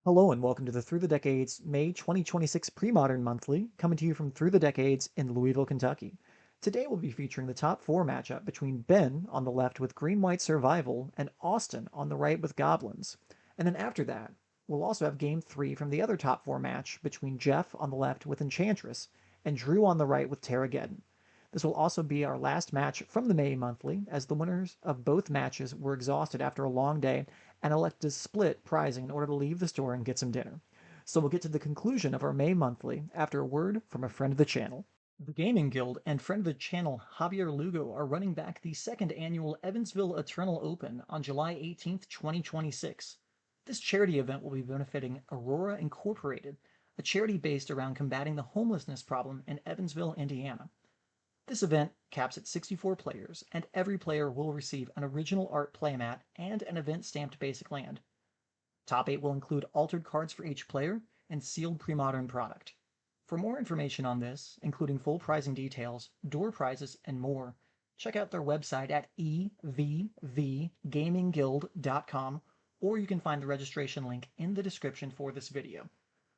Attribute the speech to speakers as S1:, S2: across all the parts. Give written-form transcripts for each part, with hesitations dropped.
S1: Hello and welcome to the Through the Decades May 2026 Premodern Monthly, coming to you from Through the Decades in Louisville, Kentucky. Today we'll be featuring the top 4 matchup between Ben on the left with Green-White Survival and Austin on the right with Goblins. And then after that, we'll also have Game 3 from the other top 4 match between Jeff on the left with Enchantress and Drew on the right with Terrageddon. This will also be our last match from the May Monthly, as the winners of both matches were exhausted after a long day and elected to split prizing in order to leave the store and get some dinner. So we'll get to the conclusion of our May Monthly after a word from a friend of the channel. The Gaming Guild and friend of the channel Javier Lugo are running back the second annual Evansville Eternal Open on July 18th, 2026. This charity event will be benefiting Aurora Incorporated, a charity based around combating the homelessness problem in Evansville, Indiana. This event caps at 64 players, and every player will receive an original art playmat and an event-stamped basic land. Top 8 will include altered cards for each player and sealed pre-modern product. For more information on this, including full prizing details, door prizes, and more, check out their website at evvgamingguild.com, or you can find the registration link in the description for this video.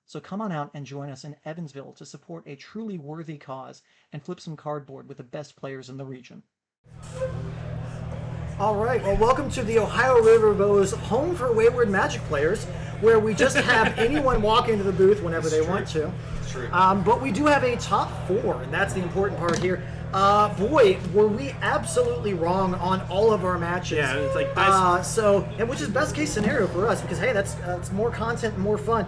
S1: So come on out and join us in Evansville to support a truly worthy cause and flip some cardboard with the best players in the region.
S2: All right, well, welcome to the Ohio Riverbows Home for Wayward Magic Players, where we just have anyone walk into the booth whenever they want to.
S3: True.
S2: But we do have a top 4, and that's the important part here. Boy, were we absolutely wrong on all of our matches.
S3: Yeah, it's like
S2: which is best case scenario for us, because hey, that's more content and more fun.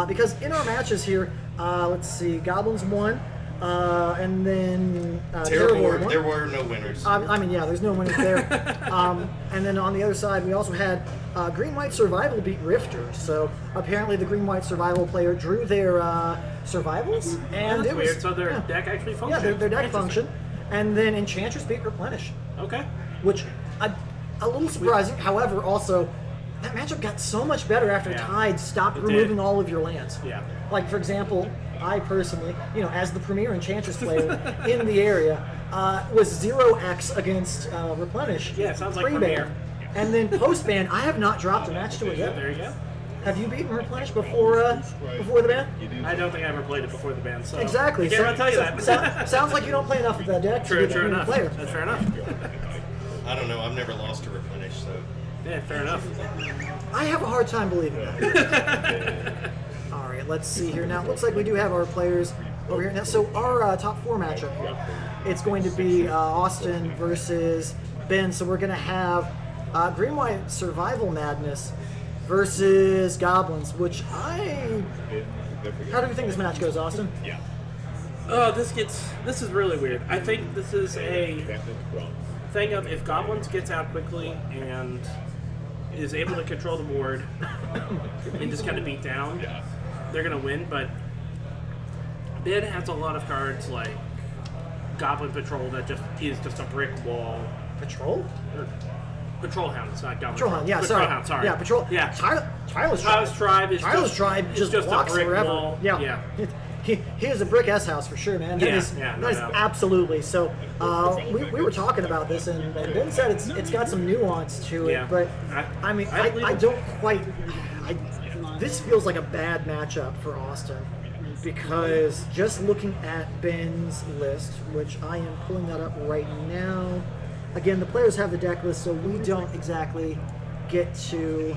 S2: Because in our matches here, let's see, Goblins won, and then
S3: terrible.
S2: won.
S3: There were no winners.
S2: I mean, yeah, there's no winners there. And then on the other side, we also had Green-White Survival beat Rifter. So apparently the Green-White Survival player drew their survivals, and
S4: That's weird. So their deck actually functioned.
S2: Yeah, their deck functioned. And then Enchantress beat Replenish.
S4: Okay.
S2: Which, a little surprising. However, also, that matchup got so much better after Tide stopped removing all of your lands.
S4: Yeah.
S2: Like, for example, I personally, as the premier Enchantress player in the area, was 0x against Replenish.
S4: Yeah, it sounds like
S2: pre-ban.
S4: Premier.
S2: And then post-ban, I have not dropped a match to it yet.
S4: There you go.
S2: Have you beaten Replenish before the ban?
S4: I don't think I ever played it before the ban, so
S2: Exactly.
S4: I can't really tell you that.
S2: Sounds like you don't play enough of that deck to
S4: True
S2: be the premier
S4: enough.
S2: player.
S4: That's fair enough.
S3: I don't know. I've never lost to Replenish, so.
S4: Yeah, fair enough.
S2: I have a hard time believing that. All right, let's see here. Now, it looks like we do have our players over here. Now, so our top 4 matchup here, it's going to be Austin versus Ben. So we're going to have Green-White Survival Madness versus Goblins, which how do you think this match goes, Austin?
S3: Yeah.
S4: Oh, this is really weird. I think this is a thing of if Goblins gets out quickly and is able to control the board and just kind of beat down, they're going to win. But Ben has a lot of cards like Goblin Patrol that is just a brick wall.
S2: Patrol?
S4: Patrol Hound, it's not Goblin
S2: Patrol Hound, yeah,
S4: Patrol
S2: sorry.
S4: Hound, sorry.
S2: Yeah, Patrol.
S4: Yeah.
S2: Tireless
S4: Tribe is
S2: just
S4: just
S2: blocks
S4: a brick
S2: forever.
S4: wall.
S2: Yeah. He is a brick S house for sure, man.
S4: Yeah,
S2: That is absolutely. So we were talking about this, and Ben said it's got some nuance to it,
S4: Yeah.
S2: but I mean I don't quite. This feels like a bad matchup for Austin, because just looking at Ben's list, which I am pulling that up right now. Again, the players have the deck list, so we don't exactly get to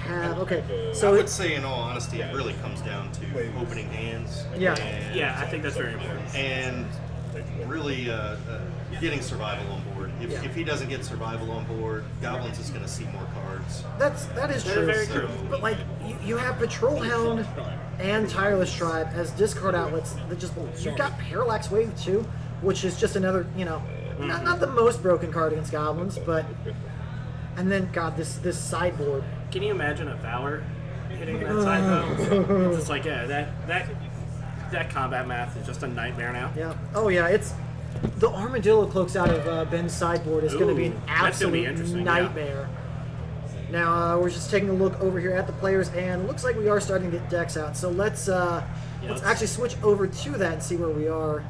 S2: have. Okay, so
S3: I would say, in all honesty, it really comes down to opening hands.
S2: Yeah.
S3: And,
S4: Yeah, I think that's very important.
S3: And really getting survival on board. If he doesn't get survival on board, Goblins is going to see more cards.
S2: that is true.
S4: very true.
S2: But like you have Patrol Hound and Tireless Tribe as discard outlets. You've got Parallax Wave too, which is just another not the most broken card against Goblins, but and then God, this sideboard.
S4: Can you imagine a Valor hitting that side though? It's just like that combat math is just a nightmare now.
S2: Yeah. Oh yeah, it's the Armadillo Cloaks out of Ben's sideboard is going to be an
S4: that's gonna be
S2: absolute
S4: interesting,
S2: nightmare. Now we're just taking a look over here at the players, and it looks like we are starting to get decks out. So let's actually switch over to that and see where we are.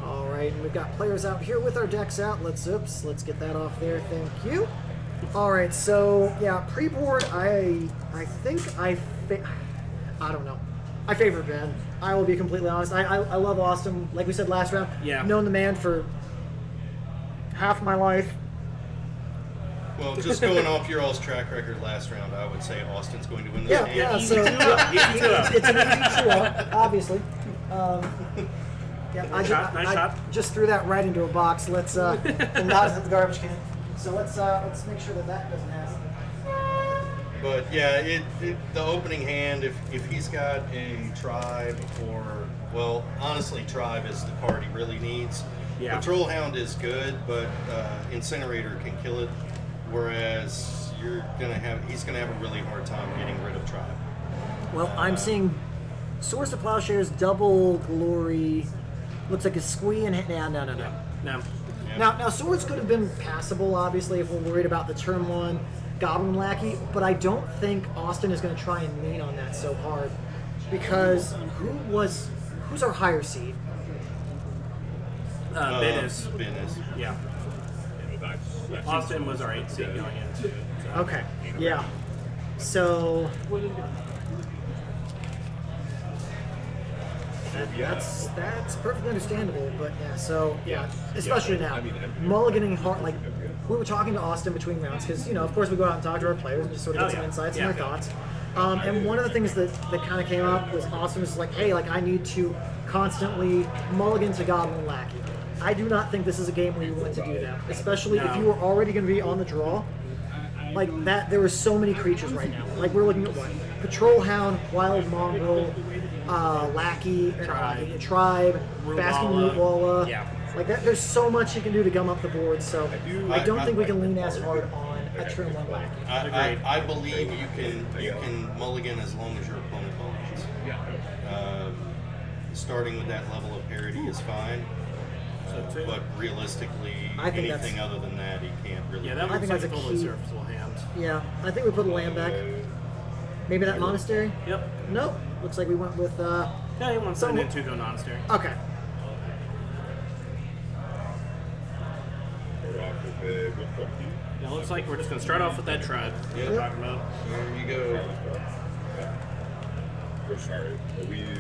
S2: All right, and we've got players out here with our decks out. Let's get that off there. Thank you. All right, so yeah, pre-board. I think I don't know. I favor Ben. I will be completely honest. I love Austin. Like we said last round.
S4: Yeah.
S2: Known the man for half my life.
S3: Well, just going off your all's track record last round, I would say Austin's going to win this game.
S2: Yeah. So
S4: Easy 2-0.
S2: it's an easy 2-0, obviously. Yeah,
S4: Nice
S2: I
S4: shot.
S2: just threw that right into a box. Let's and not into the garbage can. So let's make sure that doesn't happen.
S3: But yeah, the opening hand, if he's got a tribe or, well, honestly, tribe is the card he really needs.
S4: Yeah.
S3: Patrol Hound is good, but Incinerator can kill it, whereas he's gonna have a really hard time getting rid of tribe.
S2: Well, I'm seeing Swords to Plowshares, Double Glory. Looks like a squee and no.
S4: No.
S3: Yeah.
S2: Now Swords could have been passable, obviously, if we're worried about the turn one Goblin Lackey, but I don't think Austin is going to try and lean on that so hard, because who's our higher seed?
S4: Ben is.
S3: Ben is.
S4: Yeah. Austin was our 8th seed going into it. So.
S2: Okay, yeah. So that's perfectly understandable, but yeah. So yeah, especially now, mulliganing hard. Like we were talking to Austin between rounds because of course we go out and talk to our players and just sort of get some insights and their thoughts. And one of the things that kind of came up was Austin was like, hey, like I need to constantly mulligan to Goblin Lackey. I do not think this is a game where you want to do that, especially if you were already going to be on the draw. Like that, there were so many creatures right now. Like we're looking at what? Patrol Hound, Wild Mongrel, Lackey, Tribe, Basking Rootwalla.
S4: Yeah.
S2: Like that, there's so much you can do to gum up the board. So I don't think we can lean as hard on a turn one Lackey.
S3: I believe you can mulligan as long as your opponent mulligans. Starting with that level of parity is fine. But realistically, anything other than that, he can't really.
S4: Yeah, that
S2: I
S4: looks
S2: think
S4: like a
S2: that's a
S4: totally
S2: key.
S4: serviceable hand.
S2: Yeah, I think we put a land back. Maybe that monastery?
S4: Yep.
S2: Nope. Looks like we went with.
S4: Yeah, he wants to send into the monastery.
S2: Okay.
S4: Yeah, looks like we're just going to start off with that tribe.
S3: Yeah.
S4: We're talking about.
S3: There you go.
S5: We're sorry. We're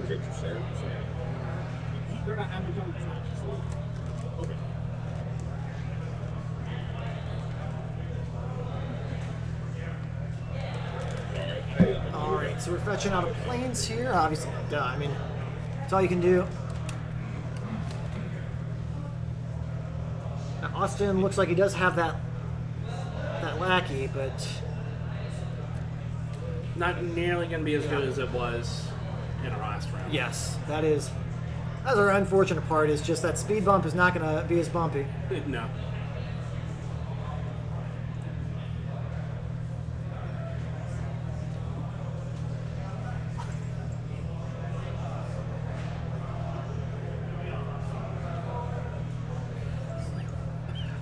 S5: good to start.
S2: All right, so we're fetching out of planes here. Obviously, I mean, that's all you can do. Now, Austin looks like he does have that lackey, but
S4: Not nearly going to be as good as it was in our last round.
S2: yes, that's our unfortunate part. Is just that speed bump is not going to be as bumpy.
S4: No.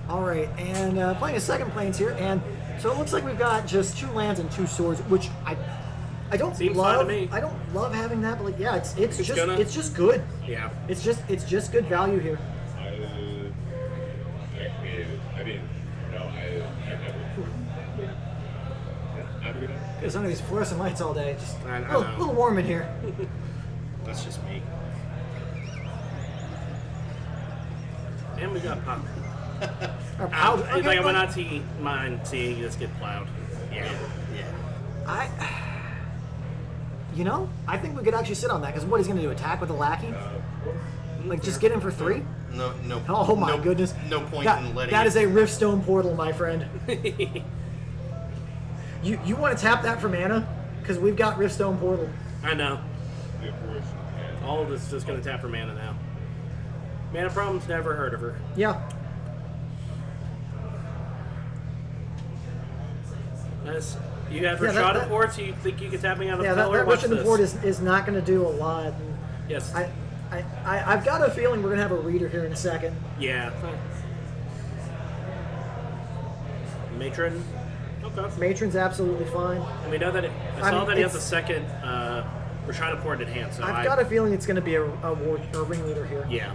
S2: All right, and playing a second planes here, and so it looks like we've got just 2 lands and 2 swords, which I don't
S4: Seems fine
S2: love.
S4: to me.
S2: I don't love having that, but like, yeah, it's
S4: It's
S2: just
S4: gonna-
S2: it's just good.
S4: Yeah.
S2: It's just good value here. Because under these fluorescent lights all day, just
S4: I
S2: a
S4: know.
S2: little warm in here.
S3: That's just me.
S4: And we got Pop.
S2: Or powder.
S4: He's like, I
S2: Okay,
S4: would not mind seeing this get plowed. Yeah.
S2: I think we could actually sit on that because what he's going to do? Attack with a lackey? Like just get him for 3?
S3: No.
S2: Oh my goodness!
S3: No point
S2: that,
S3: in letting.
S2: That is a Riftstone portal, my friend. You want to tap that for mana? Because we've got Riftstone portal.
S4: I know. All of this is just going to tap for mana now. Mana problems, never heard of her.
S2: Yeah.
S4: Nice. You have
S2: Yeah,
S4: Rashad
S2: that-
S4: ports, you think you can tap me out of
S2: Yeah,
S4: color?
S2: that
S4: Watch
S2: Russian
S4: this.
S2: port is not going to do a lot. And
S4: Yes.
S2: I've got a feeling we're going to have a reader here in a second.
S4: Yeah. Matron. Okay.
S2: Matron's absolutely fine.
S4: And we know that I saw that he has a second Rashad port in hand, so
S2: I've got a feeling it's going to be a ringleader here.
S4: Yeah.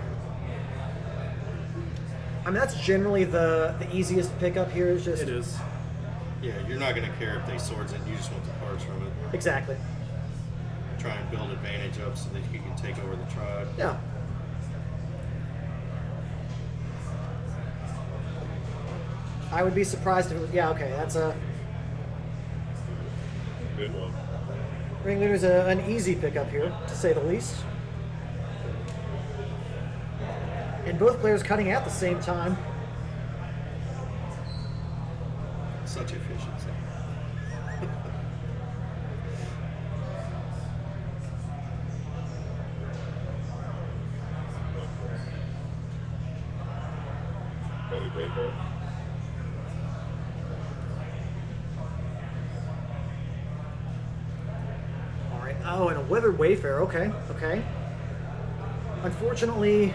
S2: I mean, that's generally the easiest pickup here. Is just
S4: It is.
S3: Yeah, you're not going to care if they swords it. You just want the cards from it.
S2: exactly.
S3: Try and build advantage up so that you can take over the tribe.
S2: Yeah. I would be surprised if it was, yeah, okay, that's a
S5: Good one.
S2: Ringleader's an easy pickup here, to say the least. And both players cutting at the same time.
S3: Such efficiency.
S5: Very grateful.
S2: All right. Oh, and a Withered Wayfarer. Okay, okay. Unfortunately,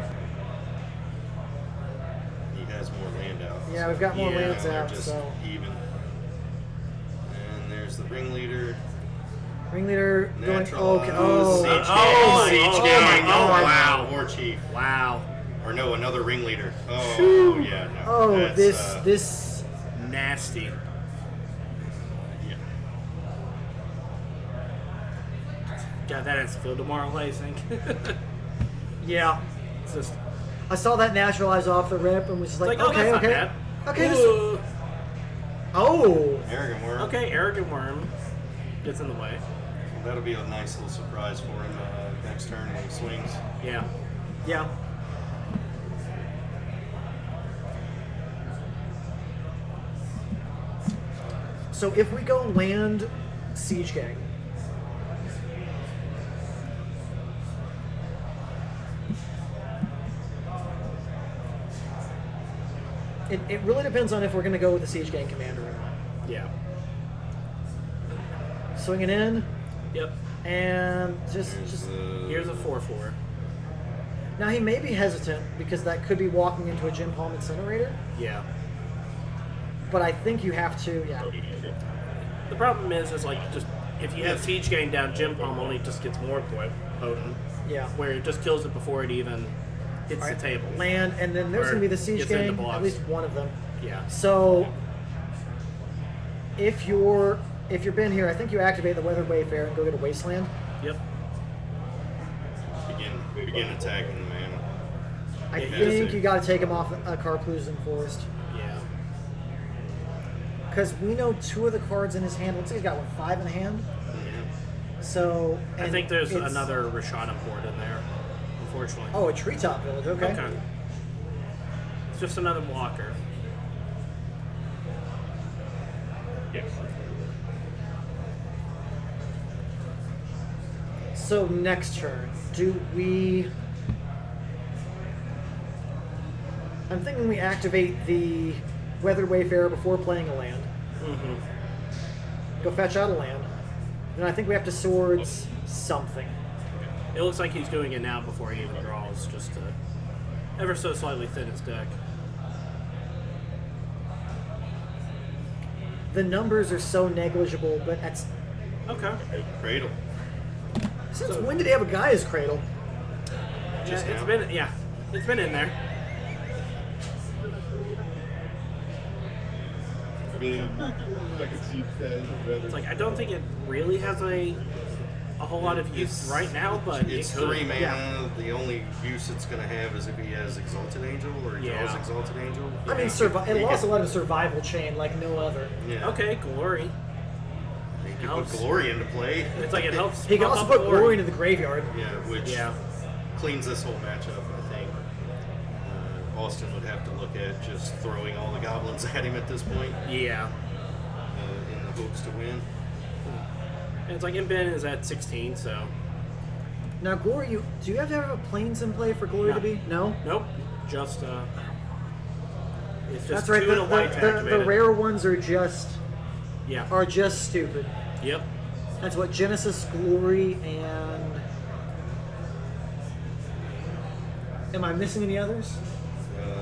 S3: He has more land out.
S2: yeah, we've got more
S4: Yeah,
S2: lands
S3: They're
S2: out,
S3: just
S2: so
S3: even. And there's the ringleader.
S2: Ringleader going.
S3: Natural.
S2: Oh, oh,
S3: Siege
S4: oh,
S3: Gang. Siege
S4: oh
S3: Gang.
S4: my God.
S3: Wow. War chief.
S4: Wow.
S3: Or no, another ringleader. Oh, yeah, no.
S2: oh,
S3: That's,
S2: this.
S4: Nasty.
S3: Yeah.
S4: God, that has to feel demoralizing.
S2: Yeah,
S4: It's just
S2: I saw that naturalize off the rip and was just like,
S4: like, oh,
S2: okay,
S4: that's
S2: okay,
S4: not bad.
S2: okay. This,
S4: Ooh.
S2: oh,
S3: Arrogant Worm.
S4: Okay, Arrogant Worm gets in the way.
S3: That'll be a nice little surprise for him next turn when he swings.
S4: Yeah.
S2: yeah. So if we go land Siege Gang, it really depends on if we're going to go with the Siege Gang commander or not.
S4: Yeah.
S2: Swinging in
S4: Yep.
S2: and
S3: There's
S2: just
S4: Here's a 4/4.
S2: now he may be hesitant because that could be walking into a Jim Palm incinerator,
S4: Yeah.
S2: but I think you have to, yeah.
S4: The problem is like just if you have Siege Gang down, Jim Palm only just gets more potent,
S2: Yeah.
S4: where it just kills it before it even hits
S2: All right,
S4: the table.
S2: land, and then there's
S4: Or
S2: going to be the Siege
S4: gets into
S2: Gang,
S4: blocks.
S2: at least one of them.
S4: Yeah.
S2: So, if you're Ben here, I think you activate the Weathered Wayfarer and go get a Wasteland.
S4: Yep.
S3: begin attacking the man.
S2: I
S4: Yeah,
S2: think
S4: yes,
S2: you got to take him off Carplusen Forest.
S4: Yeah.
S2: Because we know two of the cards in his hand. Looks like he's got, what, 5 in hand? So,
S4: I
S2: and
S4: think there's
S2: it's-
S4: another Rashana port in there, unfortunately.
S2: Oh, a Treetop Village, okay.
S4: It's just another blocker.
S5: Yes.
S2: So, next turn, do we... I'm thinking we activate the Weathered Wayfarer before playing a land.
S4: Mm-hmm.
S2: Go fetch out a land. Then I think we have to swords something.
S4: It looks like he's doing it now before he even draws, just to ever so slightly thin his deck.
S2: The numbers are so negligible, but that's...
S4: Okay.
S3: Cradle.
S2: Since when did he have a Gaia's Cradle?
S3: Just
S4: It's
S3: now.
S4: been in there. It's like I don't think it really has a whole lot of use right now, but
S3: It's
S4: it could.
S3: 3 mana.
S2: Yeah.
S3: The only use it's going to have is if he has Exalted Angel or he draws
S4: Yeah.
S3: Exalted Angel.
S2: I mean, it lost a lot of survival chain like no other.
S3: Yeah.
S4: Okay, Glory.
S3: He can
S4: Helps.
S3: put Glory into play.
S4: It's like it helps.
S2: He can
S4: pump
S2: also
S4: up
S2: put Glory into the graveyard.
S3: Yeah, which
S4: Yeah.
S3: cleans this whole matchup, I think. Austin would have to look at just throwing all the goblins at him at this point
S4: Yeah.
S3: in the hopes to win.
S4: And it's like Ben is at 16, so
S2: Now, Glory, do you have to have a planes in play for Glory
S4: No.
S2: to be? No?
S4: nope. Just it's just
S2: That's right.
S4: 2 and a white to
S2: The
S4: activate it.
S2: rare ones are just stupid.
S4: Yep.
S2: That's what Genesis, Glory, and... Am I missing any others?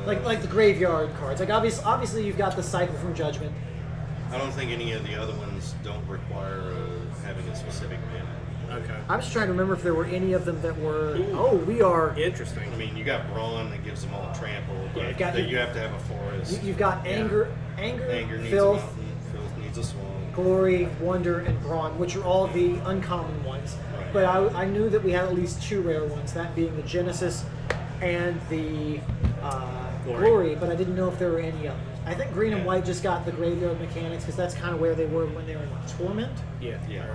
S2: Like the graveyard cards. Like obviously you've got the Cycle from Judgment.
S3: I don't think any of the other ones don't require having a specific mana.
S4: Okay.
S2: I'm just trying to remember if there were any of them that were. Oh, we are.
S4: Interesting.
S3: I mean, you got Brawn that gives them all trample, but
S2: you've got-
S3: you have to have a forest.
S2: You've got anger,
S3: Anger needs
S2: filth,
S3: a mountain. Filth needs a swamp.
S2: glory, wonder, and brawn, which are all the uncommon ones.
S3: Right.
S2: But I knew that we had at least 2 rare ones, that being the Genesis and the glory. But I didn't know if there were any others. I think green and white just got the graveyard mechanics because that's kind of where they were when they were in Torment.
S4: Yeah.
S3: Yeah.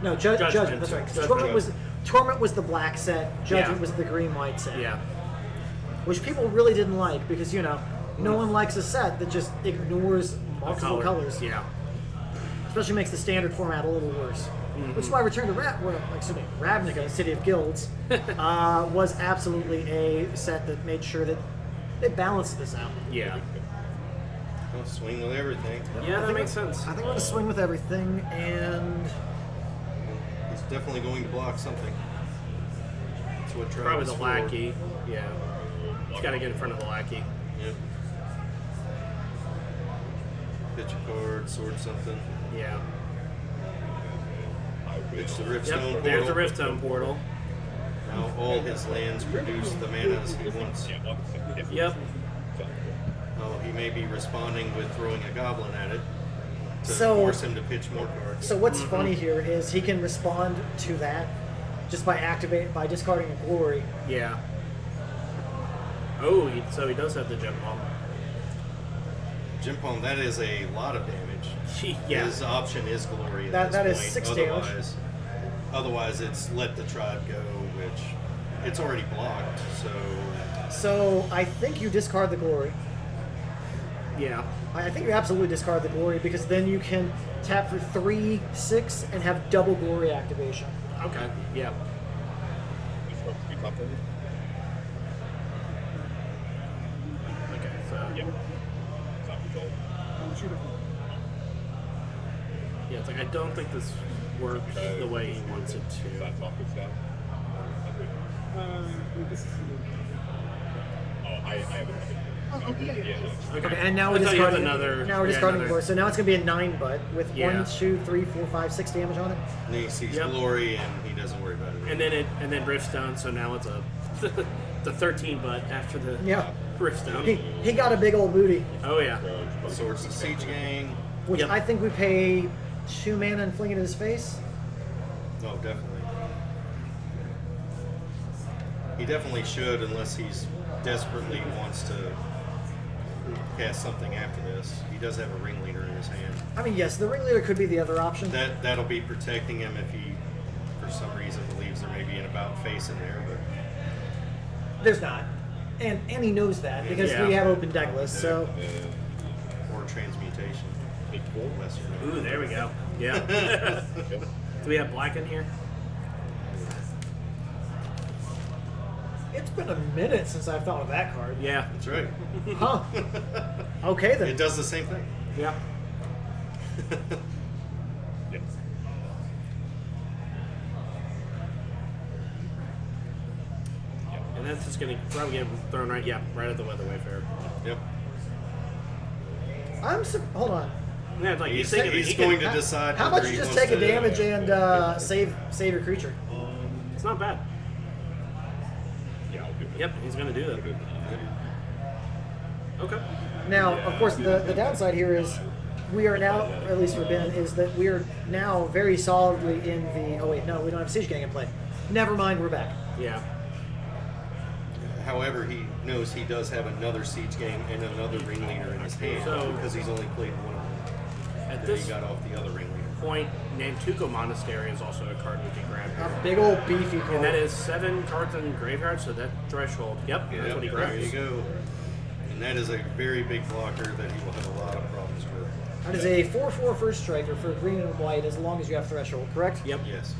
S2: No,
S4: Judgment.
S2: Judgment. That's right. 'Cause
S4: Judgment.
S2: Torment was the black set. Judgment
S4: Yeah.
S2: was the green white set.
S4: Yeah.
S2: Which people really didn't like because no one likes a set that just ignores multiple
S4: Color.
S2: colors.
S4: Yeah.
S2: Especially makes the standard format a little worse. Which is why Return to Ravnica, City of Guilds, was absolutely a set that made sure that they balanced this out.
S4: Yeah.
S3: Well, swing with everything.
S4: Yeah,
S2: I
S4: that
S2: think
S4: makes sense.
S2: I think we're going to swing with everything, and
S3: He's definitely going to block something. That's what Travis
S4: Probably the
S3: for.
S4: lackey. Yeah. He's got to get in front of the lackey.
S3: Yep. Pitch a card, sword something.
S4: Yeah.
S3: Pitch the Riftstone
S4: Yep.
S3: portal.
S4: There's the Riftstone portal.
S3: Now all his lands produce the manas he wants.
S4: Yep.
S3: Oh, he may be responding with throwing a goblin at it to
S2: So-
S3: force him to pitch more cards.
S2: so what's funny here is he can respond to that just by discarding a glory.
S4: Yeah. Oh, so he does have the gem bomb.
S3: Jim Palm, that is a lot of damage.
S4: Yeah.
S3: His option is glory at
S2: That
S3: this
S2: is
S3: point.
S2: 6 damage.
S3: Otherwise, it's let the tribe go, which it's already blocked. So
S2: So I think you discard the glory.
S4: Yeah.
S2: I think you absolutely discard the glory because then you can tap for 3, 6, and have double glory activation.
S4: Okay. Yeah. Okay. So. Yeah, it's like I don't think this works the way he wants it to.
S2: Okay, and now we're
S4: I thought you had
S2: discarding
S4: another.
S2: Now we're
S4: yeah,
S2: discarding
S4: another-
S2: glory. So now it's gonna be a 9 with
S4: Yeah.
S2: 1, 2, 3, 4, 5, 6 damage on it.
S3: and he sees
S4: Yep.
S3: glory, and he doesn't worry about it.
S4: And then Riftstone. So now it's a the 13 butt after the
S2: Yeah.
S4: Riftstone.
S2: He got a big old booty,
S4: Oh yeah.
S3: Swords to Siege Gang.
S2: which
S4: Yep.
S2: I think we pay 2 mana and fling it in his face.
S3: Oh, definitely. He definitely should, unless he's desperately wants to cast something after this. He does have a ringleader in his hand.
S2: I mean, yes, the ringleader could be the other option.
S3: That'll be protecting him if he, for some reason, believes there may be an about face in there. But
S2: There's not, and he knows that because
S4: Yeah.
S2: we have open deck lists. So
S3: or transmutation. Lesser known.
S4: Ooh, there we go. Yeah. Do we have black in here?
S2: it's been a minute since I've thought of that card.
S4: Yeah.
S3: That's right.
S2: Huh? Okay then.
S3: It does the same thing.
S4: Yeah. And that's just gonna probably get thrown right at the Weather Wayfarer.
S3: Yep.
S2: Hold on.
S4: Yeah, it's like
S3: He's,
S4: thinking that
S3: he's
S4: he can-
S3: going to decide.
S2: How
S3: whether
S2: about you
S3: he
S2: just
S3: wants
S2: take a
S3: to-
S2: damage and save your creature?
S4: It's not bad. Yep, he's gonna do that. Okay.
S2: Now, of course, the downside here is we are now, at least for Ben, is that we are now very solidly in the. Oh wait, no, we don't have Siege Gang in play. Never mind, we're back.
S4: Yeah.
S3: However, he knows he does have another Siege Gang and another ringleader in his hand
S4: So-
S3: because he's only played one of them.
S4: At
S3: That
S4: this
S3: he got off the other ringleader.
S4: point, Nantuko Monastery is also a card we can grab
S2: A
S4: here.
S2: big old beefy card.
S4: And that is 7 cards in graveyard, so that threshold. Yep, that's
S3: Yep,
S4: what he
S3: there
S4: grabs.
S3: you go. And that is a very big blocker that he will have a lot of problems with.
S2: That is a 4/4 first striker for green and white as long as you have threshold, correct?
S4: Yep.
S3: Yes.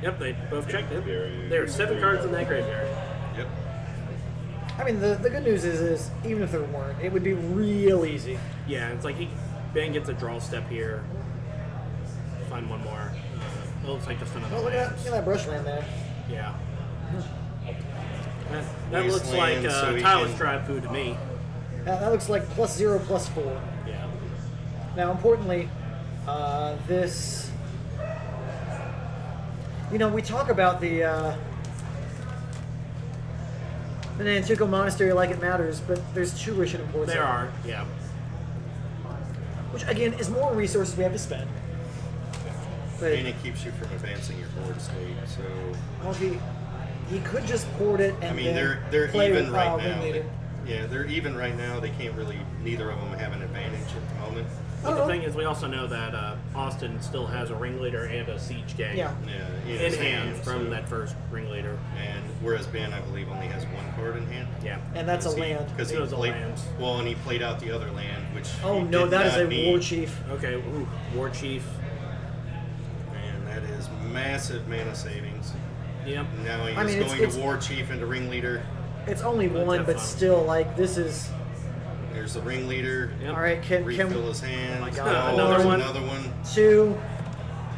S4: Yep, they both checked it. There are 7 cards in that graveyard.
S3: Yep.
S2: I mean, the good news is even if there weren't, it would be real easy.
S4: Yeah, it's like Ben gets a draw step here. Find one more. It looks like just another
S2: Oh, look
S4: land.
S2: at that brush land there.
S4: Yeah. That looks like
S3: Wasteland, so he
S4: Tyler's
S3: can-
S4: tribe food to me.
S2: That looks like +0/+4.
S4: Yeah.
S2: Now, importantly, this... You know, we talk about the Nantuko Monastery like it matters, but there's tuition imports.
S4: There are, yeah.
S2: Which, again, is more resources we have to spend. But,
S3: And it keeps you from advancing your board state. So
S2: well, he could just port it and
S3: I mean,
S2: then
S3: they're
S2: play
S3: even
S2: with,
S3: right now.
S2: Ringleader.
S3: Yeah, they're even right now. They can't really. Neither of them have an advantage at the moment.
S4: But the thing is, we also know that Austin still has a ringleader and a siege gang
S2: Yeah.
S3: Yeah,
S4: in hand from that first ringleader.
S3: And whereas Ben, I believe, only has one card in hand.
S4: Yeah.
S2: And that's a land.
S3: Because
S4: It
S3: he
S4: was a
S3: played.
S4: land.
S3: Well, and he played out the other land, which.
S2: Oh,
S3: he
S2: no,
S3: did
S2: that is
S3: not
S2: a
S3: need.
S2: war chief.
S4: Okay, ooh, War Chief.
S3: And that is massive mana savings.
S4: Yep.
S3: Now he's
S2: I mean,
S3: going
S2: it's-
S3: to war chief into ringleader.
S2: It's only
S4: Let's
S2: one,
S4: have
S2: but
S4: fun.
S2: still, like, this is...
S3: There's the ringleader.
S4: Yep.
S2: All right, can
S3: Refill his hands.
S2: Oh my God.
S4: Another
S3: there's
S4: one.
S3: Another one.
S2: 2,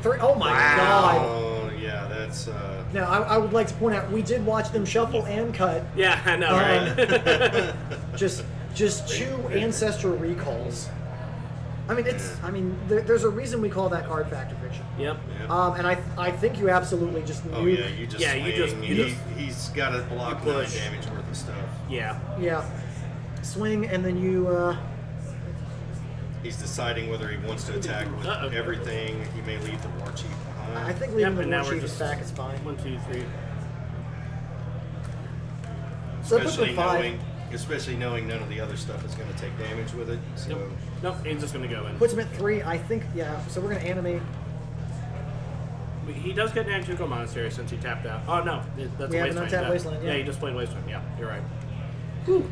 S2: 3... Oh, my God.
S3: Oh, yeah, that's.
S2: Now, I would like to point out, we did watch them shuffle and cut.
S4: Yeah, I know, right?
S2: Just 2 ancestral recalls. I mean, there's a reason we call that card Fact or Fiction.
S4: Yep.
S3: Yeah.
S2: And I think you absolutely just
S3: Oh
S2: nuke.
S3: yeah, you just
S4: Yeah,
S3: swing.
S4: you just-
S3: He's got to block
S4: You
S3: 9
S4: push.
S3: damage worth of stuff.
S4: Yeah.
S2: Yeah. Swing, and then you,
S3: He's deciding whether he wants to attack with
S4: Uh-oh.
S3: everything. He may leave the war chief behind.
S2: I think leaving
S4: Yep, and
S2: the
S4: now
S2: war
S4: we're
S2: chief
S4: just
S2: back is fine.
S4: 1, 2, 3.
S2: So that puts
S3: especially
S2: them 5.
S3: knowing none of the other stuff is going to take damage with it. So
S4: Nope. Nope, he's just going to go in.
S2: Puts him at 3, I think, yeah. So we're going to animate.
S4: He does get Nantuko Monastery since he tapped out. Oh, no. That's
S2: We
S4: a
S2: have an
S4: Wasteland.
S2: untapped Wasteland, yeah.
S4: Yeah, he just played Wasteland. Yeah, you're right.
S2: Whew.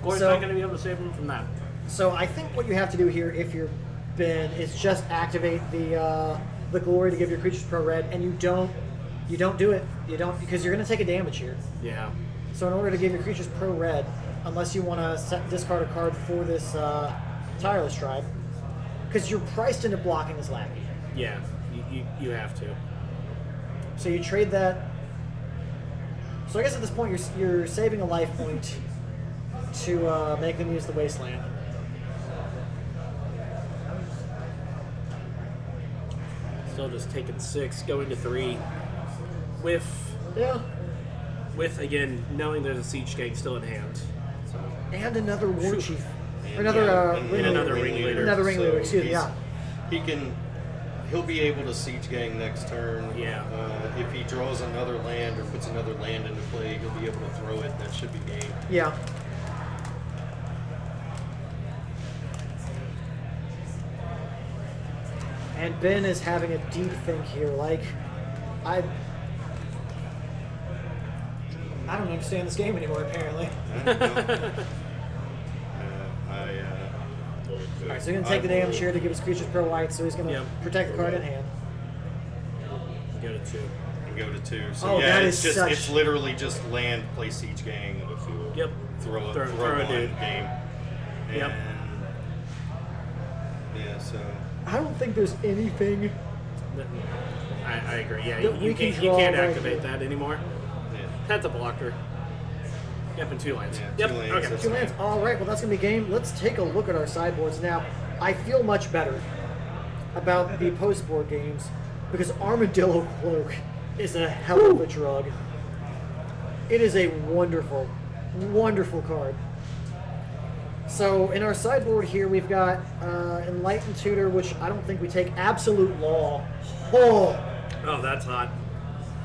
S4: Gordon's
S2: So-
S4: not going to be able to save him from that.
S2: So I think what you have to do here, if you're Ben, is just activate the glory to give your creatures pro red, and you don't do it. You don't, because you're going to take a damage here.
S4: Yeah.
S2: So in order to give your creatures pro red, unless you want to discard a card for this tireless tribe, because you're priced into blocking this lackey.
S4: Yeah, you have to.
S2: So you trade that. So I guess at this point you're saving a life point to make them use the wasteland.
S4: Still just taking 6, going to 3.
S2: Yeah.
S4: With again, knowing there's a siege gang still in hand. So,
S2: And another war
S4: Shoot.
S2: chief.
S3: and,
S2: Or another
S3: and
S2: ringleader.
S4: another ringleader.
S2: Another ringleader,
S3: So
S2: excuse me,
S3: he's-
S2: yeah.
S3: He'll be able to siege gang next turn.
S4: Yeah.
S3: If he draws another land or puts another land into play, he'll be able to throw it. That should be game.
S2: Yeah. And Ben is having a deep think here. Like, I don't understand this game anymore, apparently. Alright, so he's going to take the damage here to give his creatures pro white, so he's going to
S4: Yep.
S2: protect the card in hand.
S4: go to 2.
S3: And go to 2. So
S2: Oh,
S3: yeah,
S2: that
S3: it's
S2: is
S3: just
S2: such-
S3: it's literally just land, play siege gang,
S4: Yep.
S3: throw a
S4: Throw a
S3: one
S4: dude.
S3: game. And
S4: Yep.
S3: yeah, so
S2: I don't think there's anything.
S4: I agree. Yeah,
S2: That we
S4: you
S2: can
S4: can't
S2: draw right
S4: activate
S2: here.
S4: that anymore.
S3: yeah.
S4: That's a blocker. Yep, and 2 lands.
S3: Yeah,
S4: Yep.
S3: 2 lands,
S4: Okay.
S3: that's-
S2: 2 lands. All right, well, that's going to be game. Let's take a look at our sideboards now. I feel much better about the post-board games because Armadillo Cloak is a hell of a drug. It is a wonderful, wonderful card. So in our sideboard here, we've got Enlightened Tutor, which I don't think we take. Absolute Law. Oh!
S4: Oh, that's hot.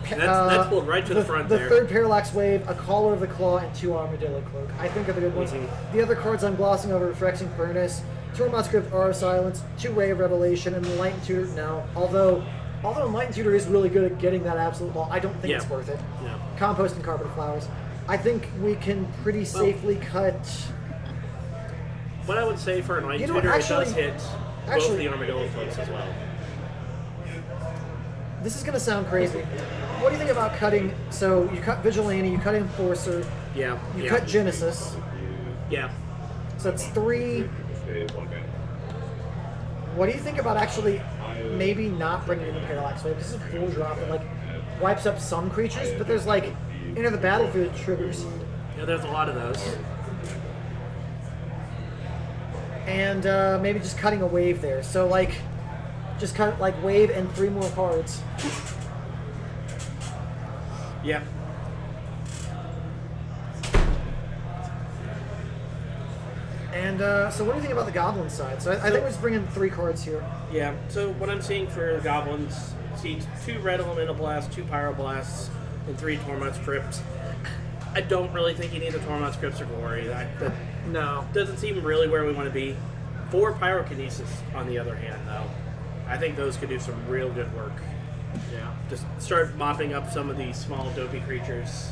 S4: That's pulled right to the front
S2: the
S4: there.
S2: third Parallax Wave, a Caller of the Claw, and 2 Armadillo Cloak. I think are the good ones.
S4: Mhm.
S2: The other cards I'm glossing over: Refreshing Furnace, Tormod Script, Aura of Silence, 2 Ray of Revelation, and Enlightened Tutor. No, although Enlightened Tutor is really good at getting that Absolute Law, I don't think
S4: Yeah.
S2: it's worth it.
S4: No.
S2: Compost and Carpet of Flowers. I think we can pretty safely cut.
S4: What I would say for an
S2: You know what,
S4: Tutor, it
S2: actually-
S4: does hit both
S2: actually-
S4: the Armadillo Cloaks as well.
S2: This is going to sound crazy. What do you think about cutting? So you cut Vigilante, you cut Enforcer,
S4: Yeah.
S2: you
S4: yeah.
S2: cut Genesis.
S4: Yeah.
S2: So that's 3. What do you think about actually maybe not bringing in the Parallax Wave? This is a 4 drop that like wipes up some creatures, but there's like enter the battlefield triggers.
S4: Yeah, there's a lot of those.
S2: and maybe just cutting a wave there. So like, just cut like wave and 3 more cards.
S4: Yeah.
S2: And so what do you think about the Goblin side? So I think we're just bringing 3 cards here.
S4: Yeah, so what I'm seeing for the Goblins, see 2 Red Elemental Blasts, 2 Pyroblasts, and 3 Tormod's Crypts. I don't really think you need the Tormod's Crypts or Glory. That
S2: No.
S4: doesn't seem really where we want to be. 4 Pyrokinesis, on the other hand, though. I think those could do some real good work.
S2: Yeah.
S4: Just start mopping up some of these small dopey creatures.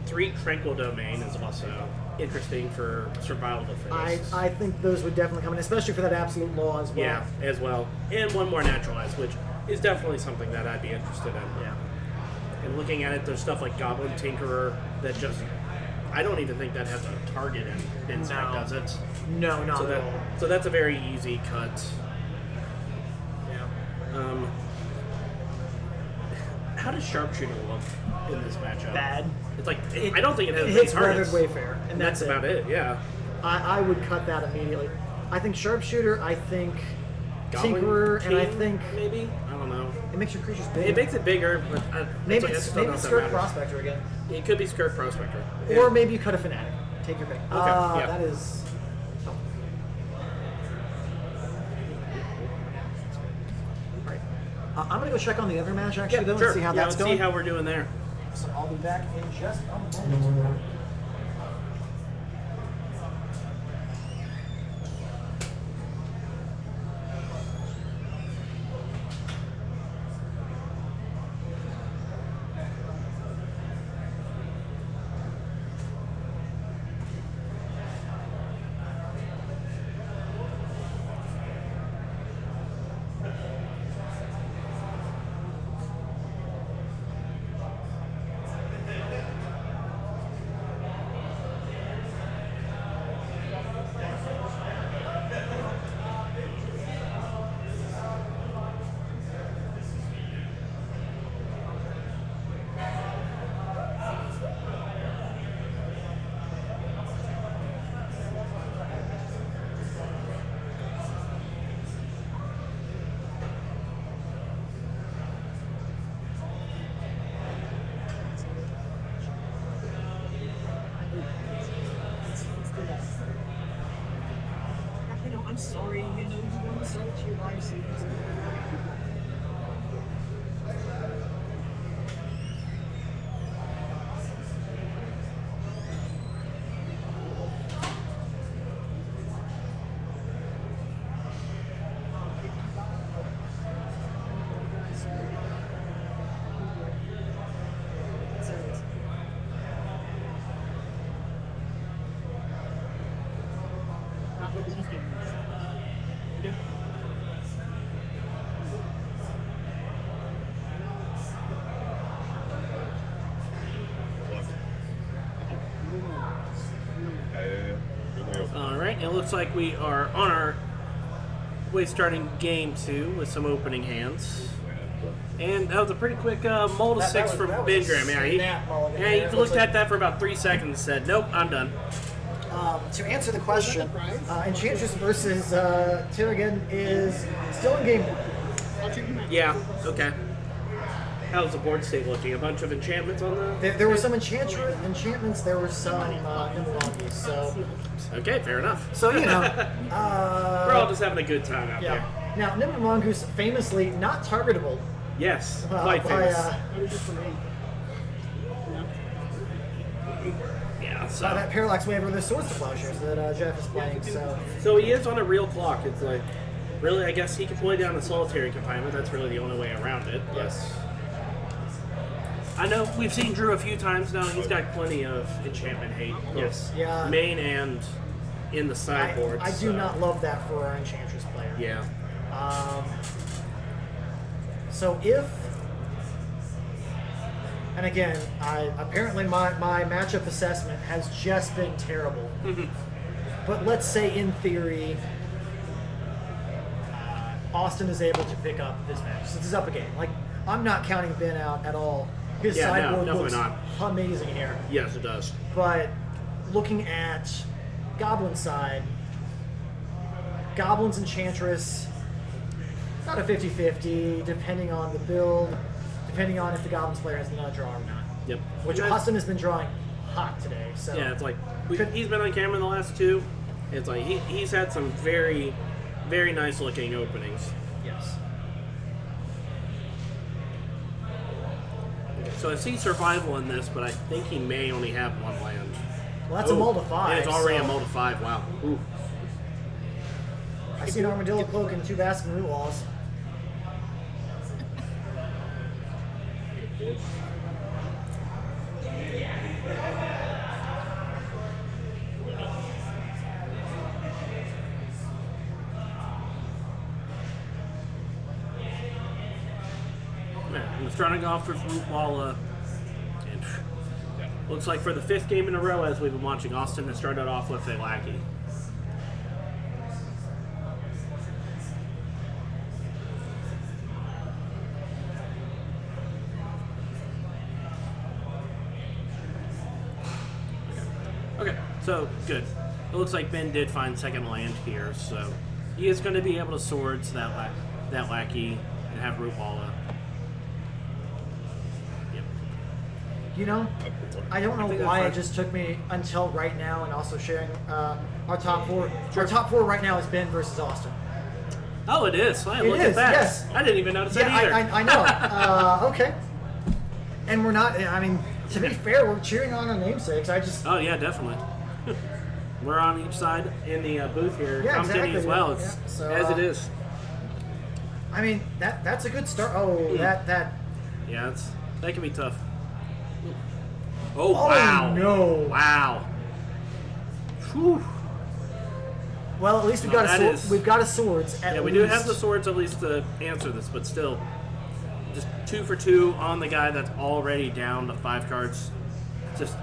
S4: 3 Tranquil Domain is also interesting for survival defense.
S2: I think those would definitely come in, especially for that absolute law as well.
S4: Yeah, as well. And 1 more Naturalized, which is definitely something that I'd be interested in.
S2: Yeah.
S4: And looking at it, there's stuff like Goblin Tinkerer that just... I don't even think that has a target in Inspect,
S2: No.
S4: does it?
S2: No, not
S4: So,
S2: at all.
S4: so that's a very easy cut.
S2: Yeah.
S4: How does Sharpshooter look in this matchup?
S2: Bad.
S4: It's like, I don't think it has
S2: It
S4: any
S2: hits Weathered
S4: targets.
S2: Wayfarer, and that's it.
S4: about it, yeah.
S2: I would cut that immediately. I think Sharpshooter, I think
S4: Goblin
S2: Tinkerer, and I
S4: King,
S2: think
S4: maybe? I don't know.
S2: it makes your creatures big.
S4: It makes it bigger, but
S2: maybe
S4: I
S2: it's
S4: just don't know if that
S2: Skirt
S4: matters.
S2: Prospector again.
S4: It could be Skirt Prospector.
S2: Or maybe you cut a Fanatic. Take your pick.
S4: yeah.
S2: That is... Oh. Alright. I'm going to go check on the other match, actually, though,
S4: sure.
S2: and see how that's
S4: let's
S2: going.
S4: see how we're doing there.
S2: So I'll be back in just a moment.
S6: I'm sorry, you want to sell it to your live savings.
S4: All right, it looks like we are on our way starting game 2 with some opening hands. And that was a pretty quick mull to
S2: That
S4: 6
S2: was-
S4: from
S2: that was
S4: Ben Graham. Yeah,
S2: snap mulligan
S4: he
S2: there.
S4: looked
S2: Looks
S4: at
S2: like-
S4: that for about 3 seconds and said, nope, I'm done.
S2: To answer the question, Enchantress versus Tyrigan is still in game 1.
S4: Yeah, okay. How's the board state looking? A bunch of enchantments on the...
S2: There were some enchantments, there were some Nimblongies, so...
S4: Okay, fair enough.
S2: So, you know...
S4: We're all just having a good time out
S2: yeah.
S4: there.
S2: Now, Nimble Mongoose, famously not targetable
S4: Yes, quite
S2: by,
S4: famous. Yeah, so...
S2: by that Parallax Wave or the Swords to Plowshares that Jeff is playing, so...
S4: So he is on a real clock. It's like, really, I guess he can play down the solitary confinement. That's really the only way around it.
S2: Yes.
S4: I know we've seen Drew a few times now. He's got plenty of enchantment hate.
S2: Yes. Yeah.
S4: Main and in the sideboard.
S2: I do not love that for our Enchantress player.
S4: Yeah.
S2: So if, and again, apparently my matchup assessment has just been terrible. But let's say in theory, Austin is able to pick up this match. Since it's up a game. Like, I'm not counting Ben out at all. His
S4: Yeah, no,
S2: sideboard
S4: definitely
S2: looks
S4: not.
S2: amazing here.
S4: Yes, it does.
S2: But looking at Goblin side, Goblins Enchantress, about a 50-50, depending on the build, depending on if the Goblins player has another draw or not.
S4: Yep.
S2: Which Austin has been drawing hot today. So
S4: Yeah, it's like he's been on camera in the last two. It's like he's had some very, very nice looking openings.
S2: yes.
S4: So I see survival in this, but I think he may only have one land.
S2: Well, that's a mold of 5.
S4: It's already
S2: so
S4: a mold of 5. Wow. Ooh.
S2: I see an Armadillo Cloak and 2 Basking Root Walls.
S4: I'm starting off with Root Walla. And looks like for the 5th game in a row, as we've been watching, Austin has started off with a lackey. Okay, so good. It looks like Ben did find second land here, so he is going to be able to swords that lackey and have Root Walla.
S2: You know, I don't know
S4: think that's
S2: why
S4: fine.
S2: it just took me until right now, and also sharing our top 4. Our top 4 right now is Ben versus Austin.
S4: Oh, it is. Hey,
S2: It
S4: look
S2: is,
S4: at that.
S2: yes.
S4: I didn't even notice
S2: Yeah,
S4: that either.
S2: I know. Okay. And we're not. I mean, to be fair, we're cheering on our namesakes. I just.
S4: Oh yeah, definitely. We're on each side in the booth here,
S2: Yeah,
S4: commentating
S2: exactly.
S4: as well.
S2: Yeah,
S4: It's
S2: so,
S4: as it is.
S2: I mean, that's a good start. Oh, that.
S4: Yeah, that can be tough. Oh,
S2: Oh,
S4: wow!
S2: no.
S4: Wow! Whew.
S2: Well, at least we've
S4: No,
S2: got
S4: that
S2: a
S4: is-
S2: we've got a swords. At
S4: Yeah, we
S2: least.
S4: do have the swords at least to answer this, but still, just 2 for 2 on the guy that's already down to 5 cards. Just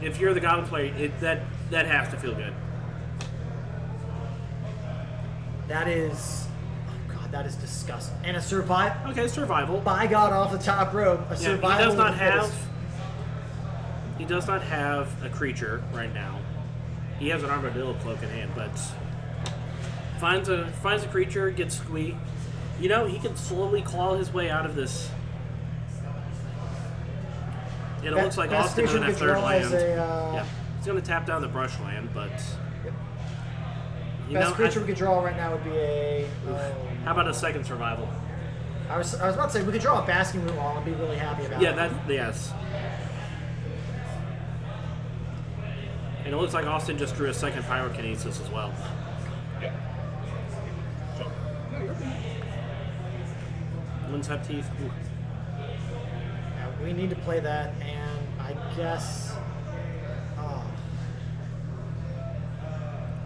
S4: if you're the Goblin player, that has to feel good.
S2: That is. Oh God, that is disgusting. And a survive.
S4: Okay, survival.
S2: By God, off the top rope, a
S4: Yeah,
S2: survival.
S4: he does not
S2: with the fittest.
S4: have. He does not have a creature right now. He has an Armadillo Cloak in hand, but finds a creature, gets squeaked. You know, he can slowly claw his way out of this. And it looks like
S2: Best
S4: Austin
S2: creature
S4: doesn't have
S2: we could
S4: third
S2: draw is
S4: land.
S2: a,
S4: Yeah, he's going to tap down the brush land, but you
S2: Best
S4: know,
S2: creature we could draw right now would be a.
S4: how about a second survival?
S2: I was about to say we could draw a Basking Root Wall and be really happy about
S4: Yeah,
S2: it.
S4: that yes. And it looks like Austin just drew a second Pyrokinesis as well.
S5: Yeah. Jump.
S4: Winds have teeth. Ooh.
S2: Yeah, we need to play that, and I guess. Oh.